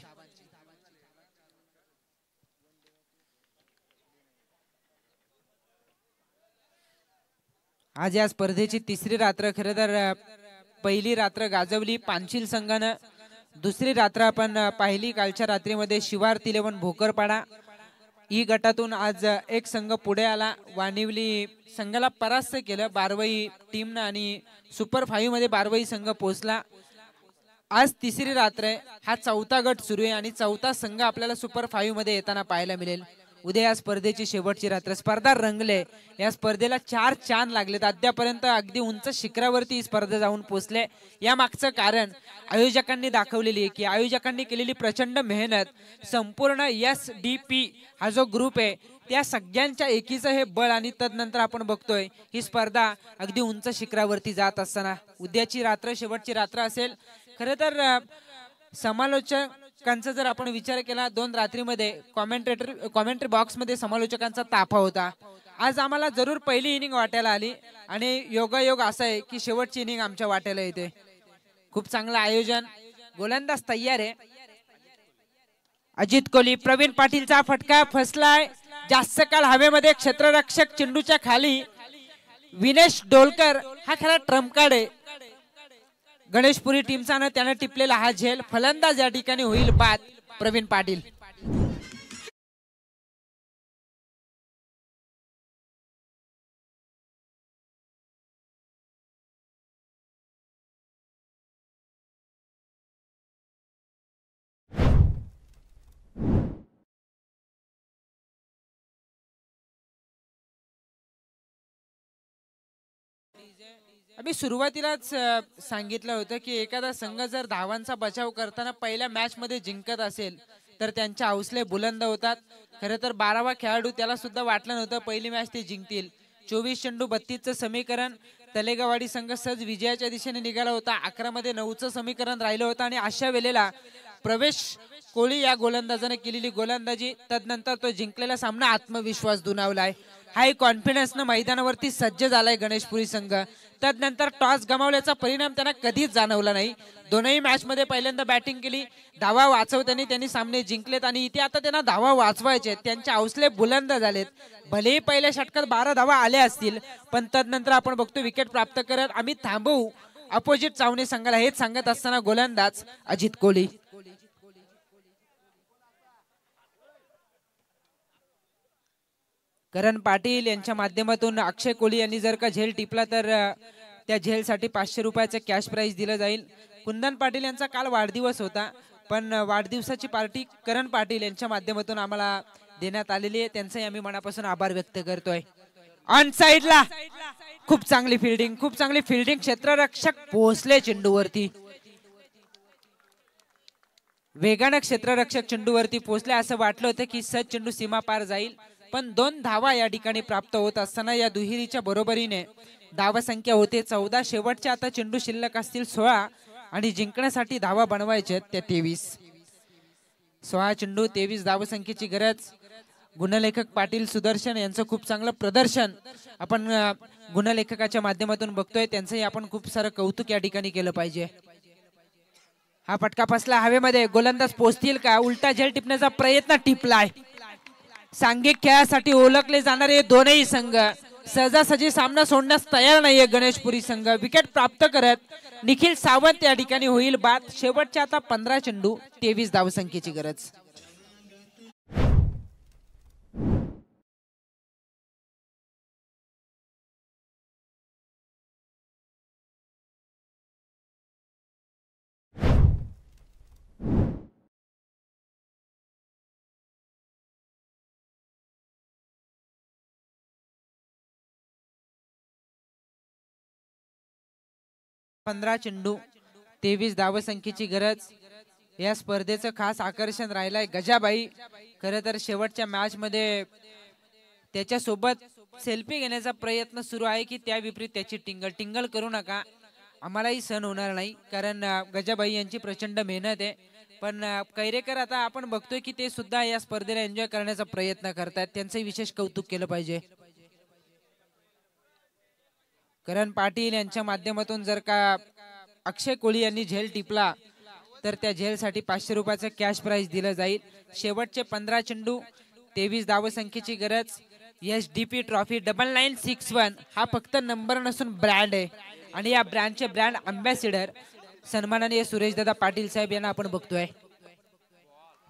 [SPEAKER 2] आज या स्पर्धेची तिसरी रात्र. खरं तर पहिली रात्र गाजवली पांचील संघानं, दुसरी रात्र आपण पाहिली कालच्या रात्रीमध्ये शिवार्थ 11 भोकरपाडा. ई गटातून आज एक संघ पुढे आला, वानिवली संघाला परास्त केलं बारवई टीमनं आणि सुपर 5 मध्ये बारवई संघ पोहोचला. आज तिसरी रात्र आहे, हा चौथा गट सुरू आहे आणि चौथा संघ आपल्याला सुपर 5 मध्ये येताना पाहायला मिळेल. उद्या या स्पर्धेची शेवटची रात्र. स्पर्धा रंगले, या स्पर्धेला 4 चांद लागलेत. अद्यापर्यंत अगदी उंच शिखरावरती ही स्पर्धा जाऊन पोहोचले. या मागचं कारण आयोजकांनी दाखवलेली आहे की आयोजकांनी केलेली प्रचंड मेहनत, संपूर्ण SDP हा जो ग्रुप आहे त्या सगळ्यांच्या एकीचं हे बळ आणि तदनंतर आपण बघतोय ही स्पर्धा अगदी उंच शिखरावरती जात असताना उद्याची रात्र शेवटची रात्र असेल. खरं तर समालोचकांचा जर आपण विचार केला 2 रात्रीमध्ये कॉमेंट्री बॉक्स मध्ये समालोचकांचा ताफा होता. आज आम्हाला जरूर पहिली इनिंग वाटायला आली आणि योगायोग असा आहे की शेवटची इनिंग आमच्या वाट्याला येते. खूप चांगलं आयोजन. गोलंदाज तयार आहे. अजित कोहली, प्रवीण पाटीलचा फटका फसलाय जास्त काळ हवेमध्ये. क्षेत्ररक्षक चेंडूच्या खाली. विनेश डोलकर हा खरा ट्रम्प कार्ड आहे गणेशपुरी टीमचा, त्याने टिपलेला हा झेल. फलंदाज या ठिकाणी होईल बाद प्रवीण पाटील. आम्ही सुरुवातीलाच सांगितलं होतं की एखादा संघ जर धावांचा बचाव करताना पहिल्या मॅच मध्ये जिंकत असेल तर त्यांचे हौसले बुलंद होतात. खरं तर 12वा खेळाडू त्याला सुद्धा वाटलं नव्हतं पहिली मॅच ते जिंकतील. 24 चेंडू 32चं समीकरण, तलेगावाडी संघ सहज विजयाच्या दिशेने निघाला होता. 11 मध्ये 9चं समीकरण राहिलं होतं आणि अशा वेळेला प्रवेश कोळी या गोलंदाजाने केलेली गोलंदाजी, तदनंतर तो जिंकलेला सामना आत्मविश्वास दुणावलाय. हाय कॉन्फिडन्सनं मैदानावरती सज्ज झालाय गणेशपुरी संघ. तदनंतर टॉस गमावल्याचा परिणाम त्यांना कधीच जाणवला नाही. दोनही मॅच मध्ये पहिल्यांदा बॅटिंग केली, धावा वाचवताना त्यांनी सामने जिंकलेत आणि इथे आता त्यांना धावा वाचवायचे, त्यांचे हौसले बुलंद झालेत. भलेही पहिल्या षटकात 12 धावा आल्या असतील, पण तदनंतर आपण बघतो विकेट प्राप्त करत आम्ही थांबवू अपोजिट चावणे संघाला, हेच सांगत असताना गोलंदाज अजित कोहली. करण पाटील यांच्या माध्यमातून अक्षय कोहली यांनी जर का झेल टिपला तर त्या झेलसाठी 500 रुपयाचं कॅश प्राइज दिलं जाईल. कुंदन पाटील यांचा काल वाढदिवस होता, पण वाढदिवसाची पार्टी करण पाटील यांच्या माध्यमातून आम्हाला देण्यात आलेली आहे. त्यांचाही आम्ही मनापासून आभार व्यक्त करतोय. ऑन साइडला खूप चांगली फिल्डिंग, क्षेत्ररक्षक पोहोचले चेंडूवरती. वेगानं क्षेत्ररक्षक चेंडूवरती पोहोचले. असं वाटलं होतं की सहज चेंडू सीमा पार जाईल, पण 2 धावा या ठिकाणी प्राप्त होत असताना या दुहेरीच्या बरोबरीने धावसंख्या होते 14. शेवटच्या आता चेंडू शिल्लक असतील 16 आणि जिंकण्यासाठी धावा बनवायचे त्या 23. 16 चेंडू 23 धावसंख्येची गरज. गुणलेखक पाटील सुदर्शन यांचं खूप चांगलं प्रदर्शन आपण गुणलेखकाच्या माध्यमातून बघतोय. त्यांचंही आपण खूप सारं कौतुक या ठिकाणी केलं पाहिजे. हा फटका फसला हवेमध्ये. गोलंदाज पोहोचतील का? उलटा झेल टिपण्याचा प्रयत्न, टिपलाय. सांघिक खेळासाठी ओळखले जाणारे दोनही संघ सहजासहजी सामना सोडण्यास तयार नाहीये. गणेशपुरी संघ विकेट प्राप्त करत निखिल सावंत या ठिकाणी होईल बाद. शेवटच्या आता 15 चेंडू 23 धावसंख्येची गरज. पंधरा चेंडू 23 धावसंख्येची गरज. या स्पर्धेचं खास आकर्षण राहिलंय गजाबाई. खरं तर शेवटच्या मॅच मध्ये त्याच्यासोबत सेल्फी घेण्याचा प्रयत्न सुरू आहे की त्या विपरीत त्याची टिंगल करू नका, आम्हालाही सहन होणार नाही, कारण गजाबाई यांची प्रचंड मेहनत आहे. पण कैरेकर आता आपण बघतोय की ते सुद्धा या स्पर्धेला एन्जॉय करण्याचा प्रयत्न करतात, त्यांचंही विशेष कौतुक केलं पाहिजे. करण पाटील यांच्या माध्यमातून जर का अक्षय कोहली यांनी झेल टिपला तर त्या झेलसाठी 500 रुपयाचं कॅश प्राइज दिलं जाईल. शेवटचे 15 चेंडू 23 धावसंख्येची गरज. SDP ट्रॉफी 9961 हा फक्त नंबर नसून ब्रँड आहे आणि या ब्रँडचे ब्रँड अँबॅसिडर सन्माननीय सुरेशदादा पाटील साहेब यांना आपण बघतोय.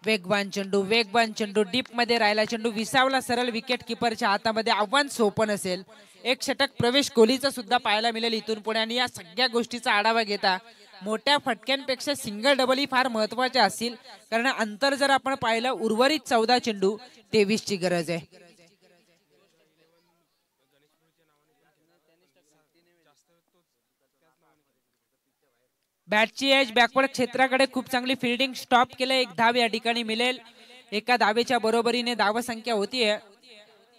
[SPEAKER 2] वेगवान चेंडू डीप मध्ये राहिला चेंडू विसावला सरळ विकेट किपरच्या हातामध्ये. आव्हान सोपं नसेल. एक षटक प्रवेश कोहलीचा सुद्धा पाहायला मिळेल इथून पुढे. आणि या सगळ्या गोष्टीचा आढावा घेता मोठ्या फटक्यांपेक्षा सिंगल डबल ही फार महत्वाचे असतील, कारण अंतर जर आपण पाहिलं उर्वरित 14 चेंडू 23 ची गरज आहे. बॅटची एज बॅकवर्ड क्षेत्राकडे खूप चांगली फिल्डिंग, स्टॉप केलं. एक धाव या ठिकाणी मिळेल. एका धावेच्या बरोबरीने धावसंख्या होतीये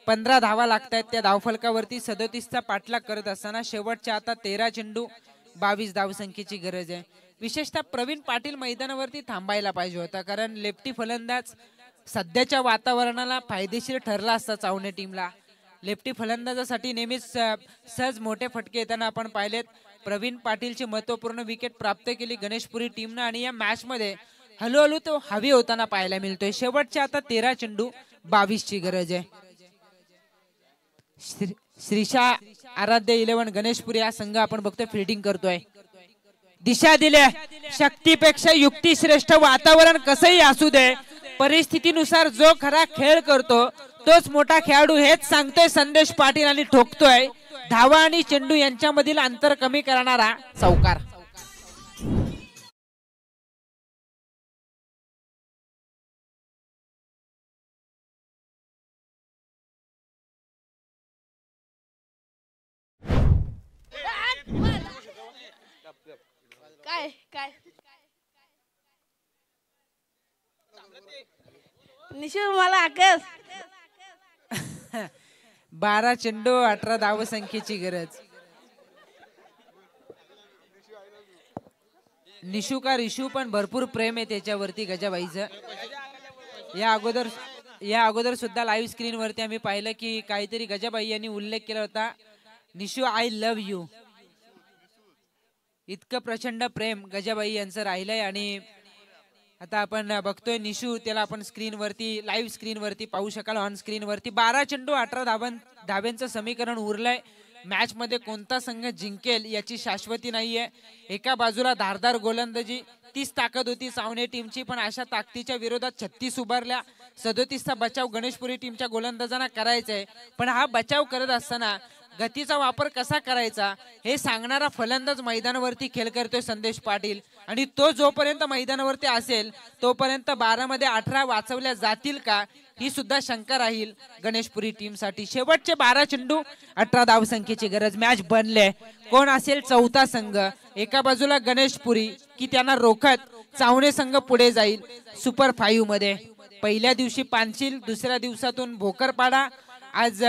[SPEAKER 2] 15 धावा लागतायत त्या धावफलकावरती. 37चा पाठलाग करत असताना शेवटच्या आता 13 चेंडू 22 धावसंख्येची गरज आहे. विशेषतः प्रवीण पाटील मैदानावरती थांबायला पाहिजे होता, कारण लेफ्टी फलंदाज सध्याच्या वातावरणाला फायदेशीर ठरला असता चावणे टीमला. लेफ्टी फलंदाजासाठी नेहमीच सहज मोठे फटके येताना आपण पाहिलेत. प्रवीण पाटीलची महत्वपूर्ण विकेट प्राप्त केली गणेशपुरी टीमनं आणि या मॅच मध्ये हळूहळू तो हवी होताना पाहायला मिळतोय. शेवटच्या आता 13 चेंडू 22 ची गरज आहे. श्रीशा आराध्य 11 गणेशपुरी हा संघ आपण बघतोय फिल्डिंग करतोय. दिशा दिल्या, शक्तीपेक्षा युक्ती श्रेष्ठ. वातावरण कसंही असू दे, परिस्थितीनुसार जो खरा खेळ करतो तोच मोठा खेळाडू, हेच सांगतोय संदेश पाटील आणि ठोकतोय धावा आणि चेंडू यांच्यामधील अंतर कमी करणारा चौकार.
[SPEAKER 3] काय काय निशू मला आकस
[SPEAKER 2] 12 चेंडू 18 धावसंख्येची गरज. निशू का रिशू पण भरपूर प्रेम आहे त्याच्यावरती गजाबाईचं. या अगोदर सुद्धा लाईव्ह स्क्रीन वरती आम्ही पाहिलं की काहीतरी गजाबाई यांनी उल्लेख केला होता, निशू आय लव्ह यू. इतकं प्रचंड प्रेम गजाबाई यांचं राहिलंय. आणि आता आपण बघतोय निशू, त्याला आपण स्क्रीनवरती लाईव्ह स्क्रीनवरती पाहू शकाल ऑन स्क्रीनवरती. 12 चेंडू 18 धाब्यांचं समीकरण उरलंय. मॅच मध्ये कोणता संघ जिंकेल याची शाश्वती नाहीये. एका बाजूला धारदार गोलंदाजी, तीच ताकद होती सावने टीमची, पण अशा ताकदीच्या विरोधात 36 उभारल्या. 37चा बचाव गणेशपुरी टीमच्या गोलंदाजांना करायचंय. पण हा बचाव करत असताना गतीचा वापर कसा करायचा हे सांगणारा फलंदाज मैदानावरती खेळ करतोय संदेश पाटील. आणि तो जोपर्यंत मैदानावरती असेल तोपर्यंत 12 मध्ये 18 वाचवल्या जातील का ही सुद्धा शंका राहील गणेशपुरी टीमसाठी. शेवटचे 12 चेंडू 18 धावसंख्येची गरज. मॅच बनले. कोण असेल चौथा संघ? एका बाजूला गणेशपुरी की त्यांना रोखत चावणे संघ पुढे जाईल सुपर 5 मध्ये. पहिल्या दिवशी पानशील, दुसऱ्या दिवसातून भोकरपाडा, आज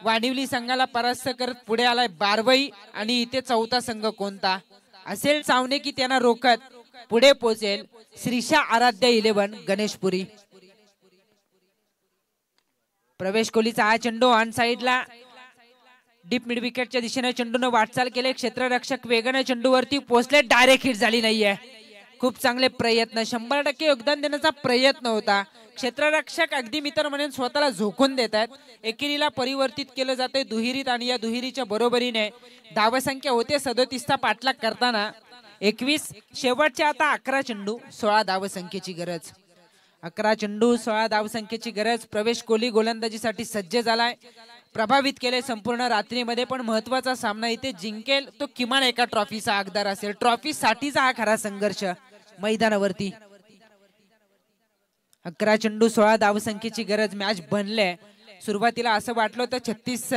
[SPEAKER 2] वाणिवली संघाला परास्त करत पुढे आलाय बारवई. आणि इथे चौथा संघ कोणता असेल? चावणे की त्यांना रोखत पुढे पोहोचेल श्रीशा आराध्य 11 गणेशपुरी. प्रवेश कोहलीचा हा चेंडू ऑन साइडला डीप मिड विकेटच्या दिशेने चेंडूने वाटचाल केले. क्षेत्ररक्षक वेगाने चेंडूवरती पोहोचले. डायरेक्ट हिट झाली नाहीये. खूप चांगले प्रयत्न, 100% योगदान देण्याचा प्रयत्न होता. क्षेत्ररक्षक अगदी मित्र म्हणून स्वतःला झोकून देत आहेत. एकेरीला परिवर्तित केलं जाते दुहेरीत आणि या दुहेरीच्या बरोबरीने धावसंख्या होते 37चा पाठलाग करताना 21. शेवटचे आता 11 चेंडू 16 धावसंख्येची गरज. 11 चेंडू 16 धावसंख्येची गरज. प्रवेश कोहली गोलंदाजीसाठी सज्ज झालाय. प्रभावित केले संपूर्ण रात्रीमध्ये, पण महत्वाचा सामना इथे जिंकेल तो किमान एका ट्रॉफीचा हकदार असेल. ट्रॉफी साठीचा हा खरा संघर्ष मैदानावरती. 11 चेंडू 16 धावसंख्येची गरज. मॅच बनले. सुरुवातीला असं वाटलं होतं 36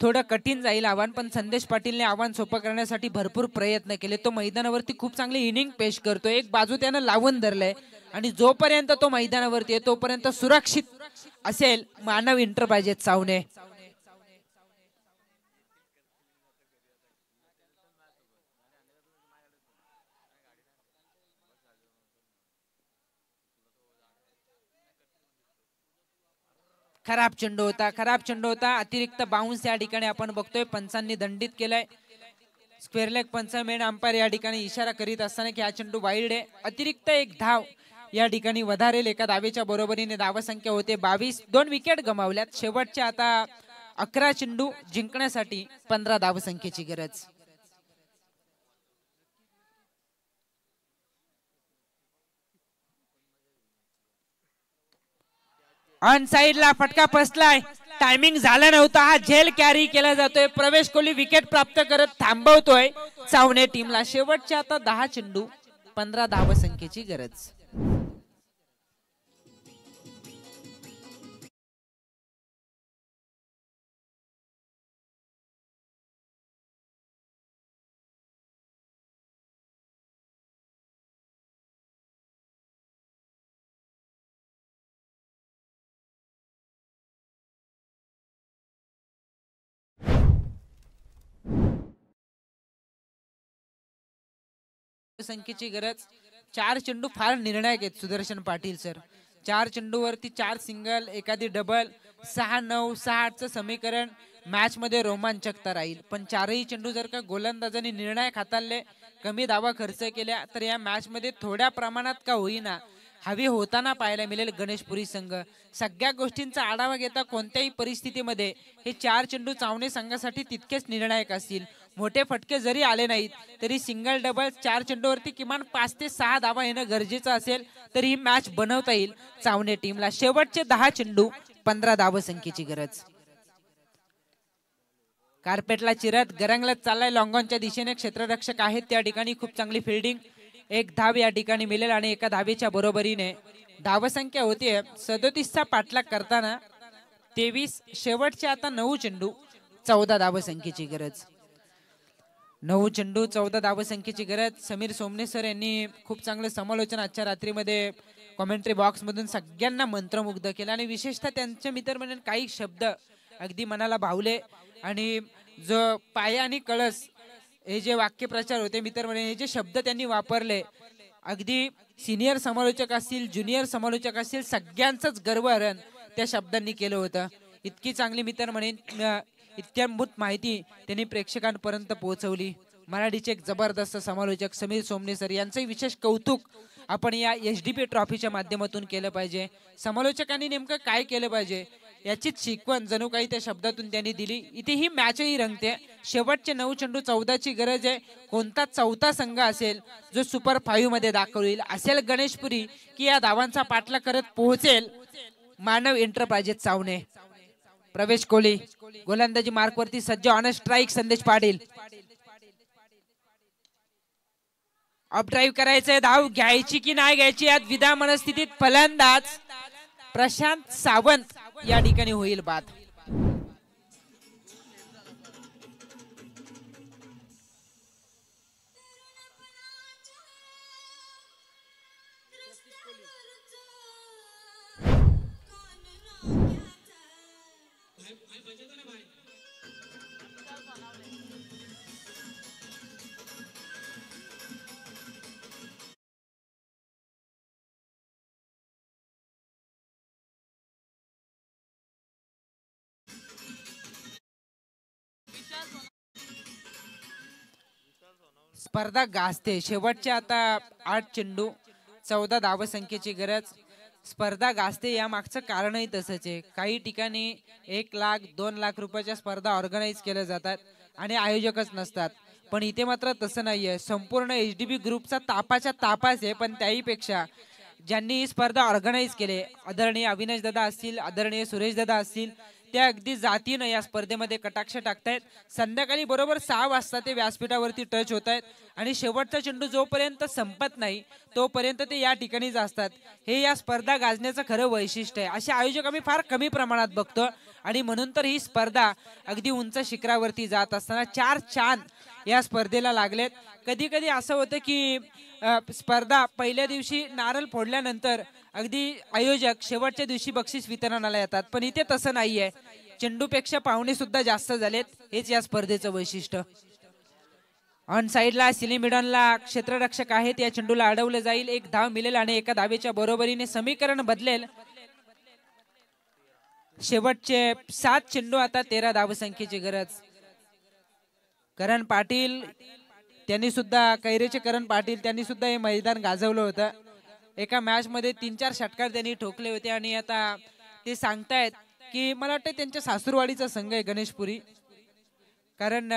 [SPEAKER 2] थोडं कठीण जाईल आव्हान, पण संदेश पाटीलने आव्हान सोपं करण्यासाठी भरपूर प्रयत्न केले. तो मैदानावरती खूप चांगली इनिंग पेश करतो. एक बाजू त्यानं लावून धरलंय आणि जोपर्यंत तो मैदानावरती आहे तोपर्यंत सुरक्षित असेल मानव इंटर पाहिजेत चावणे. खराब चेंडू होता. अतिरिक्त बाउन्स या ठिकाणी आपण बघतोय पंचांनी दंडित केलाय. स्क्वेअर लेग पंच मेन अंपायर या ठिकाणी इशारा करीत असताना की हा चेंडू वाईड आहे. अतिरिक्त एक धाव या ठिकाणी वधारेल. एका धावेच्या बरोबरीने धावसंख्या होते 22. 2 विकेट गमावल्यात. शेवटच्या आता 11 चेंडू जिंकण्यासाठी 15 धावसंख्येची गरज. ऑन साइडला फटका फसलाय. टायमिंग झाला नव्हता. हा झेल कॅरी केला जातोय. प्रवेश कोहली विकेट प्राप्त करत थांबवतोय चावणे टीमला. शेवटचे आता 10 चेंडू 15 धावसंख्येची गरज. संख्येची गरज. 4 चेंडू फार निर्णायक आहेत सुदर्शन पाटील सर. 4 चेंडूवरती 4 सिंगल, एखादी डबल, 6-9, 6-8चं समीकरण मॅच मध्ये रोमांचकता राहील. पण 4ही चेंडू जर का गोलंदाजांनी निर्णायक हाताळले, कमी धावा खर्च केल्या तर या मॅच मध्ये थोड्या प्रमाणात का होईना हवी होताना पाहायला मिळेल गणेशपुरी संघ. सगळ्या गोष्टींचा आढावा घेता कोणत्याही परिस्थितीमध्ये हे 4 चेंडू चावणे संघासाठी तितकेच निर्णायक असतील. मोठे फटके जरी आले नाहीत तरी सिंगल डबल 4 चेंडूवरती किमान 5 ते 6 धावा येणं गरजेचं असेल तर ही मॅच बनवता येईल चावणे टीमला. शेवटचे 10 चेंडू 15 धावसंख्येची गरज. कार्पेटला चिरत गरंगलत चाललाय लॉंगॉनच्या दिशेने. क्षेत्ररक्षक आहेत त्या ठिकाणी. खूप चांगली फिल्डिंग. एक धाव या ठिकाणी मिळेल आणि एका धावेच्या बरोबरीने धावसंख्या होते 37चा पाठलाग करताना 23. शेवटचे आता 9 चेंडू 14 धावसंख्येची गरज. 9 चेंडू 14 धावसंख्येची गरज. समीर सोमने सर यांनी खूप चांगलं समालोचन आजच्या रात्रीमध्ये कॉमेंट्री बॉक्स मधून सगळ्यांना मंत्रमुग्ध केलं आणि विशेषतः त्यांच्या मित्रमंडळींनी काही शब्द अगदी मनाला भावले आणि जो पाया आणि कळस हे जे वाक्यप्रचार होते मित्रमंडळी, हे जे शब्द त्यांनी वापरले, अगदी सिनियर समालोचक असतील, ज्युनियर समालोचक असतील, सगळ्यांचंच गर्वहरण त्या शब्दांनी केलं होतं. इतकी चांगली मित्रमंडळी, इत्याभूत माहिती त्यांनी प्रेक्षकांपर्यंत पोहोचवली. मराठीचे एक जबरदस्त समालोचक समीर सोमने सर यांचंही विशेष कौतुक आपण या एचडीपी ट्रॉफीच्या माध्यमातून केलं पाहिजे. समालोचकांनी नेमकं काय केलं पाहिजे याचीच शिकवण जणू काही त्या शब्दातून त्यांनी दिली. इथे ही मॅचही रंगते. शेवटचे 9 चेंडू 14ची गरज आहे. कोणता चौथा संघ असेल जो सुपर 5 मध्ये दाखल होईल, असेल गणेशपुरी की या धावांचा पाठला करत पोहोचेल मानव एंटरप्राइजेस चावणे. प्रवेश कोहली गोलंदाजी मार्कवरती सज्ज. ऑन स्ट्राईक संदेश पाटील. अप ड्राईव्ह करायचंय, धाव घ्यायची की नाही घ्यायची यात विधा मनस्थितीत फलंदाज प्रशांत सावंत या ठिकाणी होईल बाद. स्पर्धा गाजते. शेवटचे आता 8 चेंडू 14 धावसंख्येची गरज. स्पर्धा गाजते या मागचं कारणही तसंच आहे. काही ठिकाणी 1 लाख 2 लाख रुपयाच्या स्पर्धा ऑर्गनाईज केल्या जातात आणि आयोजकच नसतात, पण इथे मात्र तसं नाहीये. संपूर्ण एचडीबी ग्रुपचा तापाच्या तापाच आहे. पण त्याही पेक्षा ज्यांनी ही स्पर्धा ऑर्गनाईज केले, आदरणीय अविनाश दादा असतील, आदरणीय सुरेश दादा असतील, त्या अगदी जातीनं या स्पर्धेमध्ये कटाक्ष टाकतायत. संध्याकाळी बरोबर 6 वाजता ते व्यासपीठावरती टच होत आहेत आणि शेवटचा चेंडू जोपर्यंत संपत नाही तोपर्यंत ते या ठिकाणीच असतात. हे या स्पर्धा गाजण्याचं खरं वैशिष्ट्य आहे. असे आयोजक आम्ही फार कमी प्रमाणात बघतो आणि म्हणून तर ही स्पर्धा अगदी उंच शिखरावरती जात असताना 4 चांद या स्पर्धेला लागलेत. कधी कधी असं होतं की स्पर्धा पहिल्या दिवशी नारळ फोडल्यानंतर अगदी आयोजक शेवटच्या दिवशी बक्षीस वितरणाला येतात, पण इथे तसं नाहीये. चेंडूपेक्षा पाहुणे सुद्धा जास्त झालेत. हेच या स्पर्धेचं वैशिष्ट्य. ऑन साइडला सिलिमिडनला क्षेत्ररक्षक आहेत. या चेंडूला अडवलं जाईल. 1 धाव मिळेल आणि एका धावेच्या बरोबरीने समीकरण बदलेल. शेवटचे 7 चेंडू आता 13 धावसंख्येची गरज. करण पाटील त्यांनी सुद्धा, कैरेचे करण पाटील त्यांनी सुद्धा हे मैदान गाजवलं होतं. एका मॅच मध्ये 3-4 षटकार त्यांनी ठोकले होते आणि आता ते सांगतायत की मला वाटतं त्यांच्या सासूरवाडीचा संघ आहे गणेशपुरी, कारण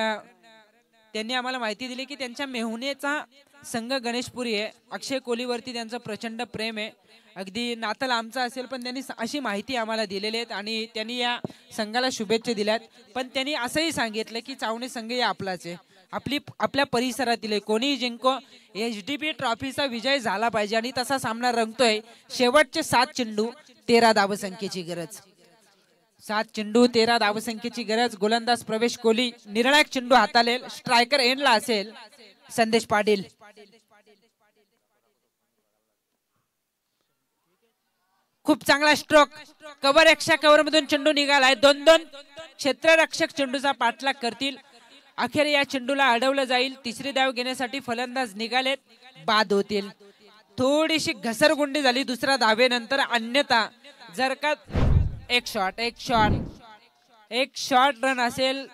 [SPEAKER 2] त्यांनी आम्हाला माहिती दिली की त्यांच्या मेहुणेचा संघ गणेशपुरी आहे. अक्षय कोहलीवरती त्यांचं प्रचंड प्रेम आहे. अगदी नातं लांबचं असेल पण त्यांनी अशी माहिती आम्हाला दिलेली आहेत आणि त्यांनी या संघाला शुभेच्छा दिल्यात. पण त्यांनी असंही सांगितलं की चावणे संघ या आपलाच आहे, आपल्या परिसरातील कोणी जिंको, एचडीपी ट्रॉफीचा विजय झाला पाहिजे आणि तसा सामना रंगतोय. शेवटचे 7 चेंडू 13 धावसंख्येची गरज. 7 चेंडू 13 धावसंख्येची गरज. गोलंदाज प्रवेश कोहली निर्णायक चेंडू हाताळेल. स्ट्रायकर एंडला असेल संदेश पाटील. खूप चांगला स्ट्रोक. कव्हर एक्स्ट्रा कव्हर मधून चेंडू निघालाय. 2-2 क्षेत्ररक्षक चेंडूचा पाठलाग करतील. अखेर या चेंडूला अडवलं जाईल. तिसरी धाव घेण्यासाठी फलंदाज निघालेत, बाद होतील. थोडीशी घसरगुंडी झाली दुसऱ्या धावेनंतर, अन्यथा जर का एक शॉट रन असेल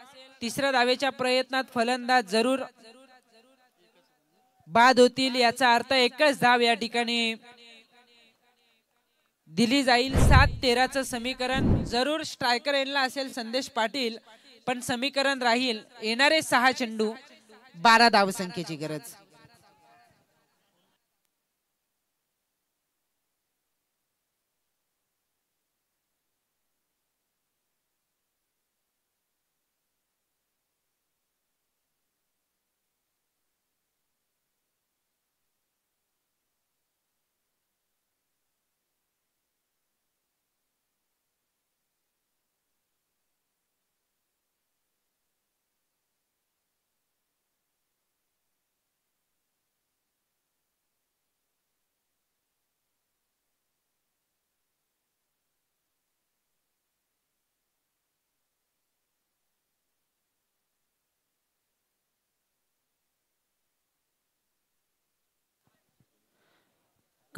[SPEAKER 2] तिसऱ्या धावेच्या प्रयत्नात फलंदाज जरूर बाद होतील. याचा अर्थ एकच धाव या ठिकाणी दिली जाईल. 7-13चं समीकरण जरूर स्ट्रायकर एंडला असेल संदेश पाटील, पण समीकरण राहील येणारे 6 चेंडू 12 धावसंख्येची गरज.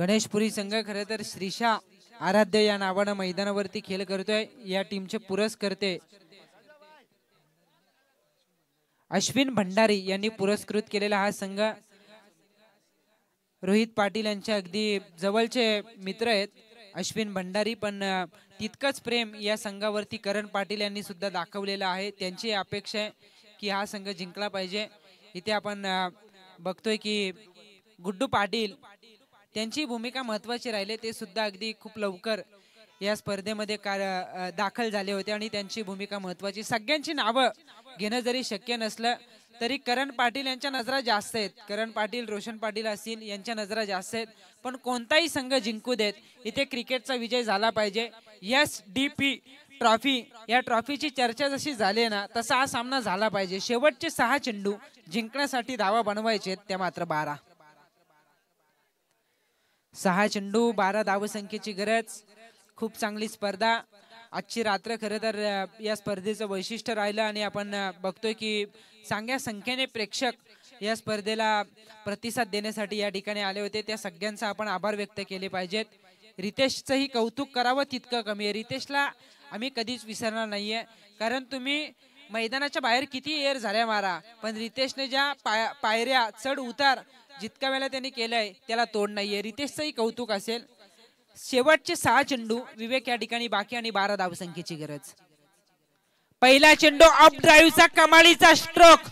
[SPEAKER 2] गणेशपुरी संघ खरं तर श्रीशा आराध्य या नावानं मैदानावरती खेळ करतोय. या टीमचे पुरस्कर्ते अश्विन भंडारी यांनी पुरस्कृत केलेला हा संघ रोहित पाटील यांचे अगदी जवळचे मित्र आहेत अश्विन भंडारी. पण तितकंच प्रेम या संघावरती करण पाटील यांनी सुद्धा दाखवलेलं आहे. त्यांची अपेक्षा आहे की हा संघ जिंकला पाहिजे. इथे आपण बघतोय की गुड्डू पाटील त्यांची भूमिका महत्वाची राहिली. ते सुद्धा अगदी खूप लवकर या स्पर्धेमध्ये दाखल झाले होते आणि त्यांची भूमिका महत्वाची. सगळ्यांची नावं घेणं जरी शक्य नसलं तरी करण पाटील यांच्या नजरा जास्त आहेत. करण पाटील, रोशन पाटील असतील यांच्या नजरा जास्त आहेत. पण कोणताही संघ जिंकू देत, इथे क्रिकेटचा विजय झाला पाहिजे. SDP ट्रॉफी या ट्रॉफीची चर्चा जशी झाली ना तसा हा सामना झाला पाहिजे. शेवटचे 6 चेंडू जिंकण्यासाठी धावा बनवायचे त्या मात्र 12. 6 चेंडू 12 धावसंख्येची गरज. खूप चांगली स्पर्धा. आजची रात्र खरं तर या स्पर्धेचं वैशिष्ट्य राहिलं आणि आपण बघतोय की चांगल्या संख्येने प्रेक्षक या स्पर्धेला प्रतिसाद देण्यासाठी या ठिकाणी आले होते. त्या सगळ्यांचा आपण आभार व्यक्त केले पाहिजेत. रितेशचंही कौतुक करावं तितकं कमी आहे. रितेशला आम्ही कधीच विसरणार नाहीये. कारण तुम्ही मैदानाच्या बाहेर किती एअर झाल्या मारा पण रितेशने ज्या पायऱ्या चढ उतार जितक्या वेळा त्यांनी केलंय त्याला तोड नाहीये. रितेशचंही कौतुक असेल. शेवटचे 6 चेंडू विवेक या ठिकाणी बाकी आणि 12 धावसंख्येची गरज. पहिला चेंडू अप ड्राईव्हचा कमालीचा स्ट्रोक.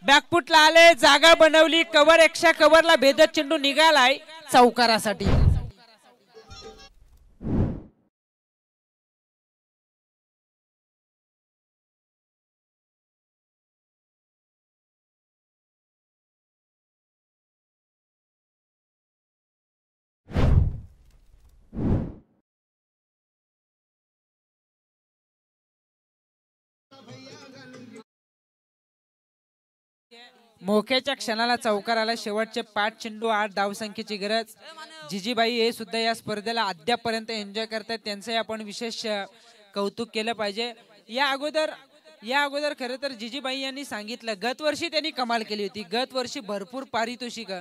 [SPEAKER 2] बॅकफुटला आले, जागा बनवली, कव्हर एक्स्ट्रा कव्हरला भेदत चेंडू निघालाय चौकारासाठी. मोक्याच्या क्षणाला चौकार आला. शेवटचे 5 चेंडू 8 धावसंख्येची गरज. जिजीबाई हे सुद्धा या स्पर्धेला अद्यापर्यंत एन्जॉय करतात. त्यांचंही आपण विशेष कौतुक केलं पाहिजे. या अगोदर खरं तर जिजीबाई यांनी सांगितलं गत वर्षी त्यांनी कमाल केली होती. गत वर्षी भरपूर पारितोषिक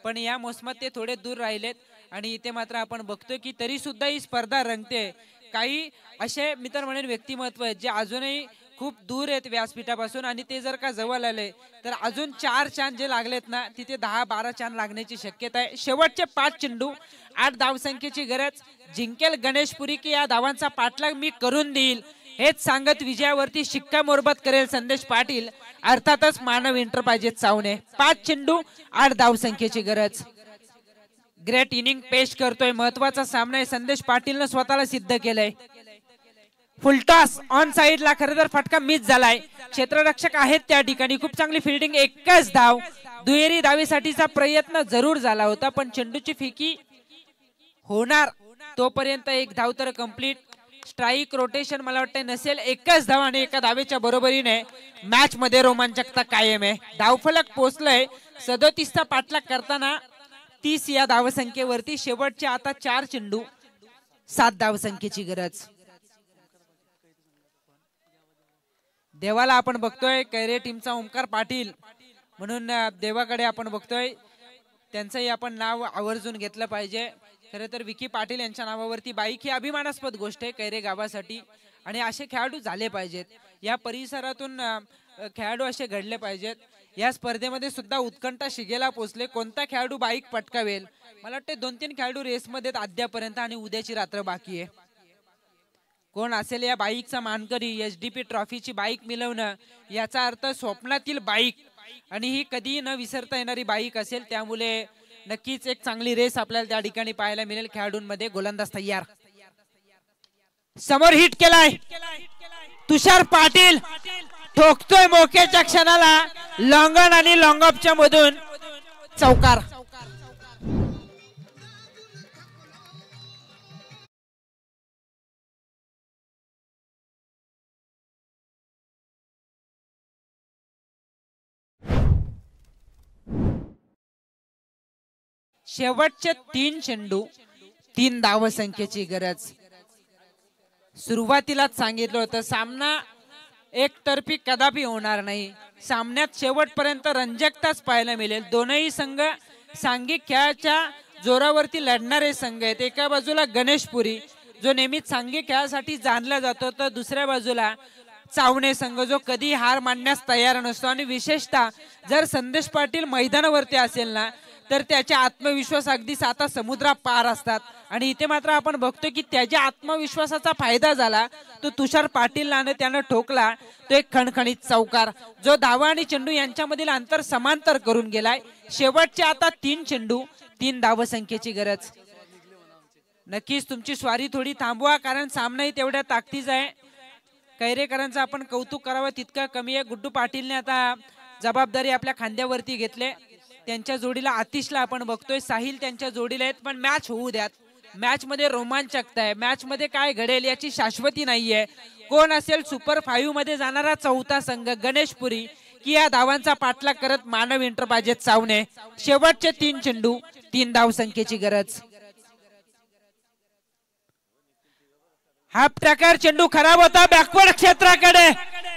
[SPEAKER 2] पण या मोसमात ते थोडे दूर राहिलेत आणि इथे मात्र आपण बघतोय की तरी सुद्धा ही स्पर्धा रंगते. काही असे मित्र म्हणून व्यक्तिमत्व आहेत जे अजूनही खूप दूर आहेत व्यासपीठापासून आणि ते जर का जवळ आले तर अजून 4 चांद जे लागलेत ना तिथे 10-12 चांद लागण्याची शक्यता आहे. शेवटचे 5 चेंडू 8 धावसंख्येची गरज. जिंकेल गणेशपुरी की या धावांचा पाठलाग मी करून देईल हेच सांगत विजयावरती शिक्कामोर्तब करेल संदेश पाटील. अर्थातच मानव इंटरप्राइजेस चावणे. 5 चेंडू 8 धावसंख्येची गरज. ग्रेट इनिंग पेश करतोय. महत्वाचा सामना आहे. संदेश पाटीलनं स्वतःला सिद्ध केलंय. फुलटॉस ऑन साइडला खरं तर फटका मिस झालाय. क्षेत्ररक्षक आहेत त्या ठिकाणी. खूप चांगली फिल्डिंग. एकच धाव. दुहेरी धावेसाठीचा प्रयत्न जरूर झाला होता पण चेंडूची फेकी होणार तोपर्यंत 1 धाव तर कंप्लीट. स्ट्राईक रोटेशन मला वाटतं नसेल. एकच धाव आणि एका धावेच्या बरोबरीने मॅच मध्ये रोमांचकता कायम आहे. धावफलक पोहोचलंय. 37चा पाठलाग करताना 30 या धावसंख्येवरती. शेवटचे आता 4 चेंडू 7 धावसंख्येची गरज. देवाला आपण बघतोय. कैरे टीमचा ओमकार पाटील म्हणून देवाकडे आपण बघतोय. त्यांचंही आपण नाव आवर्जून घेतलं पाहिजे. खरं तर विकी पाटील यांच्या नावावरती बाईक ही अभिमानास्पद गोष्ट आहे कैरे गावासाठी आणि असे खेळाडू झाले पाहिजेत. या परिसरातून खेळाडू असे घडले पाहिजेत. या स्पर्धेमध्ये सुद्धा उत्कंठा शिगेला पोहोचले. कोणता खेळाडू बाईक पटकावेल. मला वाटते 2-3 खेळाडू रेसमध्ये अद्यापर्यंत आणि उद्याची रात्र बाकी आहे. कोण असेल या बाईकचा मानकरी. SDP ट्रॉफीची बाईक मिळवणं याचा अर्थ स्वप्नातील बाईक आणि ही कधी न विसरता येणारी बाईक असेल. त्यामुळे नक्कीच एक चांगली रेस आपल्याला त्या ठिकाणी पाहायला मिळेल. खेळाडूंमध्ये गोलंदाज तयार. समोर हिट केलाय तुषार पाटील. ठोकतोय मोक्याच्या क्षणाला. लॉंगन आणि लॉंग ऑफच्या मधून चौकार. शेवटचे 3 चेंडू 3 धावसंख्येची गरज. सुरुवातीलाच सांगितलं होतं सामना एकतर्फी कदापि होणार नाही. सामन्यात शेवटपर्यंत रंजकताच पाहायला मिळेल. दोनही संघ सांघिक खेळाच्या जोरावरती लढणारे संघ आहेत. एका बाजूला गणेशपुरी जो नेहमीच सांघिक खेळासाठी जाणला जातो, तर दुसऱ्या बाजूला चावणे संघ जो कधी हार मानण्यास तयार नसतो. आणि विशेषतः जर संदेश पाटील मैदानावरती असेल ना, तर त्याचा आत्मविश्वास अगदी साता समुद्रा पार असतात. आणि इथे मात्र आपण बघतोय की त्याच्या आत्मविश्वासाचा फायदा झाला. तो तुषार पाटीलला त्यानं ठोकला तो एक खणखणीत चौकार, जो धावा आणि चेंडू यांच्यामधील अंतर समांतर करून गेलाय. शेवटचे आता 3 चेंडू 3 धावसंख्येची गरज. नक्कीच तुमची स्वारी थोडी थांबवा, कारण सामनाही तेवढ्या ताकदीचा आहे. कैरेकरांचं आपण कौतुक करावं तितकं कमी आहे. गुड्डू पाटीलने आता जबाबदारी आपल्या खांद्यावरती घेतले. त्यांच्या जोडीला आतिशला आपण बघतोय, साहिल त्यांच्या जोडीला आहेत. पण मॅच होऊ द्यात. मॅच मध्ये रोमांचकता आहे. मॅच मध्ये काय घडेल याची शाश्वती नाहीये. कोण असेल सुपर 5 मध्ये जाणारा चौथा संघ, गणेशपुरी की या धावांचा पाठलाग करत मानव एंटरप्राइजेस चावणे. शेवटचे 3 चेंडू 3 धावसंख्येची गरज. हा प्रकार चेंडू खराब होता बॅकवर्ड क्षेत्राकडे.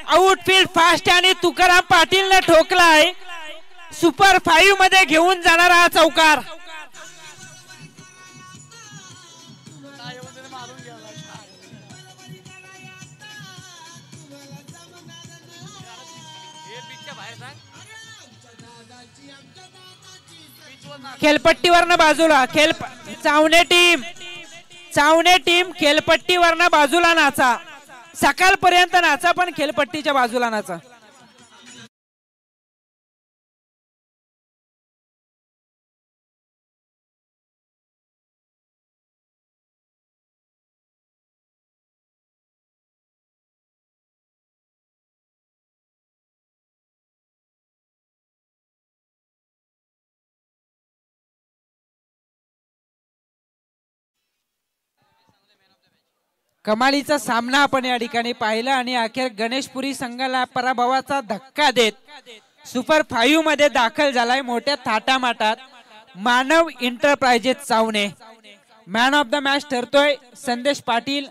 [SPEAKER 2] आउटफील्ड फास्ट आणि तुकाराम पाटीलने ठोकलाय. सुपर 5 मध्ये घेऊन जाणारा हा चौकार. खेळपट्टीवरनं बाजूला चावणे टीम खेळपट्टीवरनं बाजूला नाचा. सकाळपर्यंत नाचा, पण खेळपट्टीच्या बाजूला नाचा. कमालीचा सामना आपण या ठिकाणी पाहिला आणि अखेर गणेशपुरी संघाला पराभवाचा धक्का देत सुपर 5 मध्ये दाखल झालाय मोठ्या थाटामाटात Manav enterprises Chavane. Man of the match ठरतोय संदेश पाटील.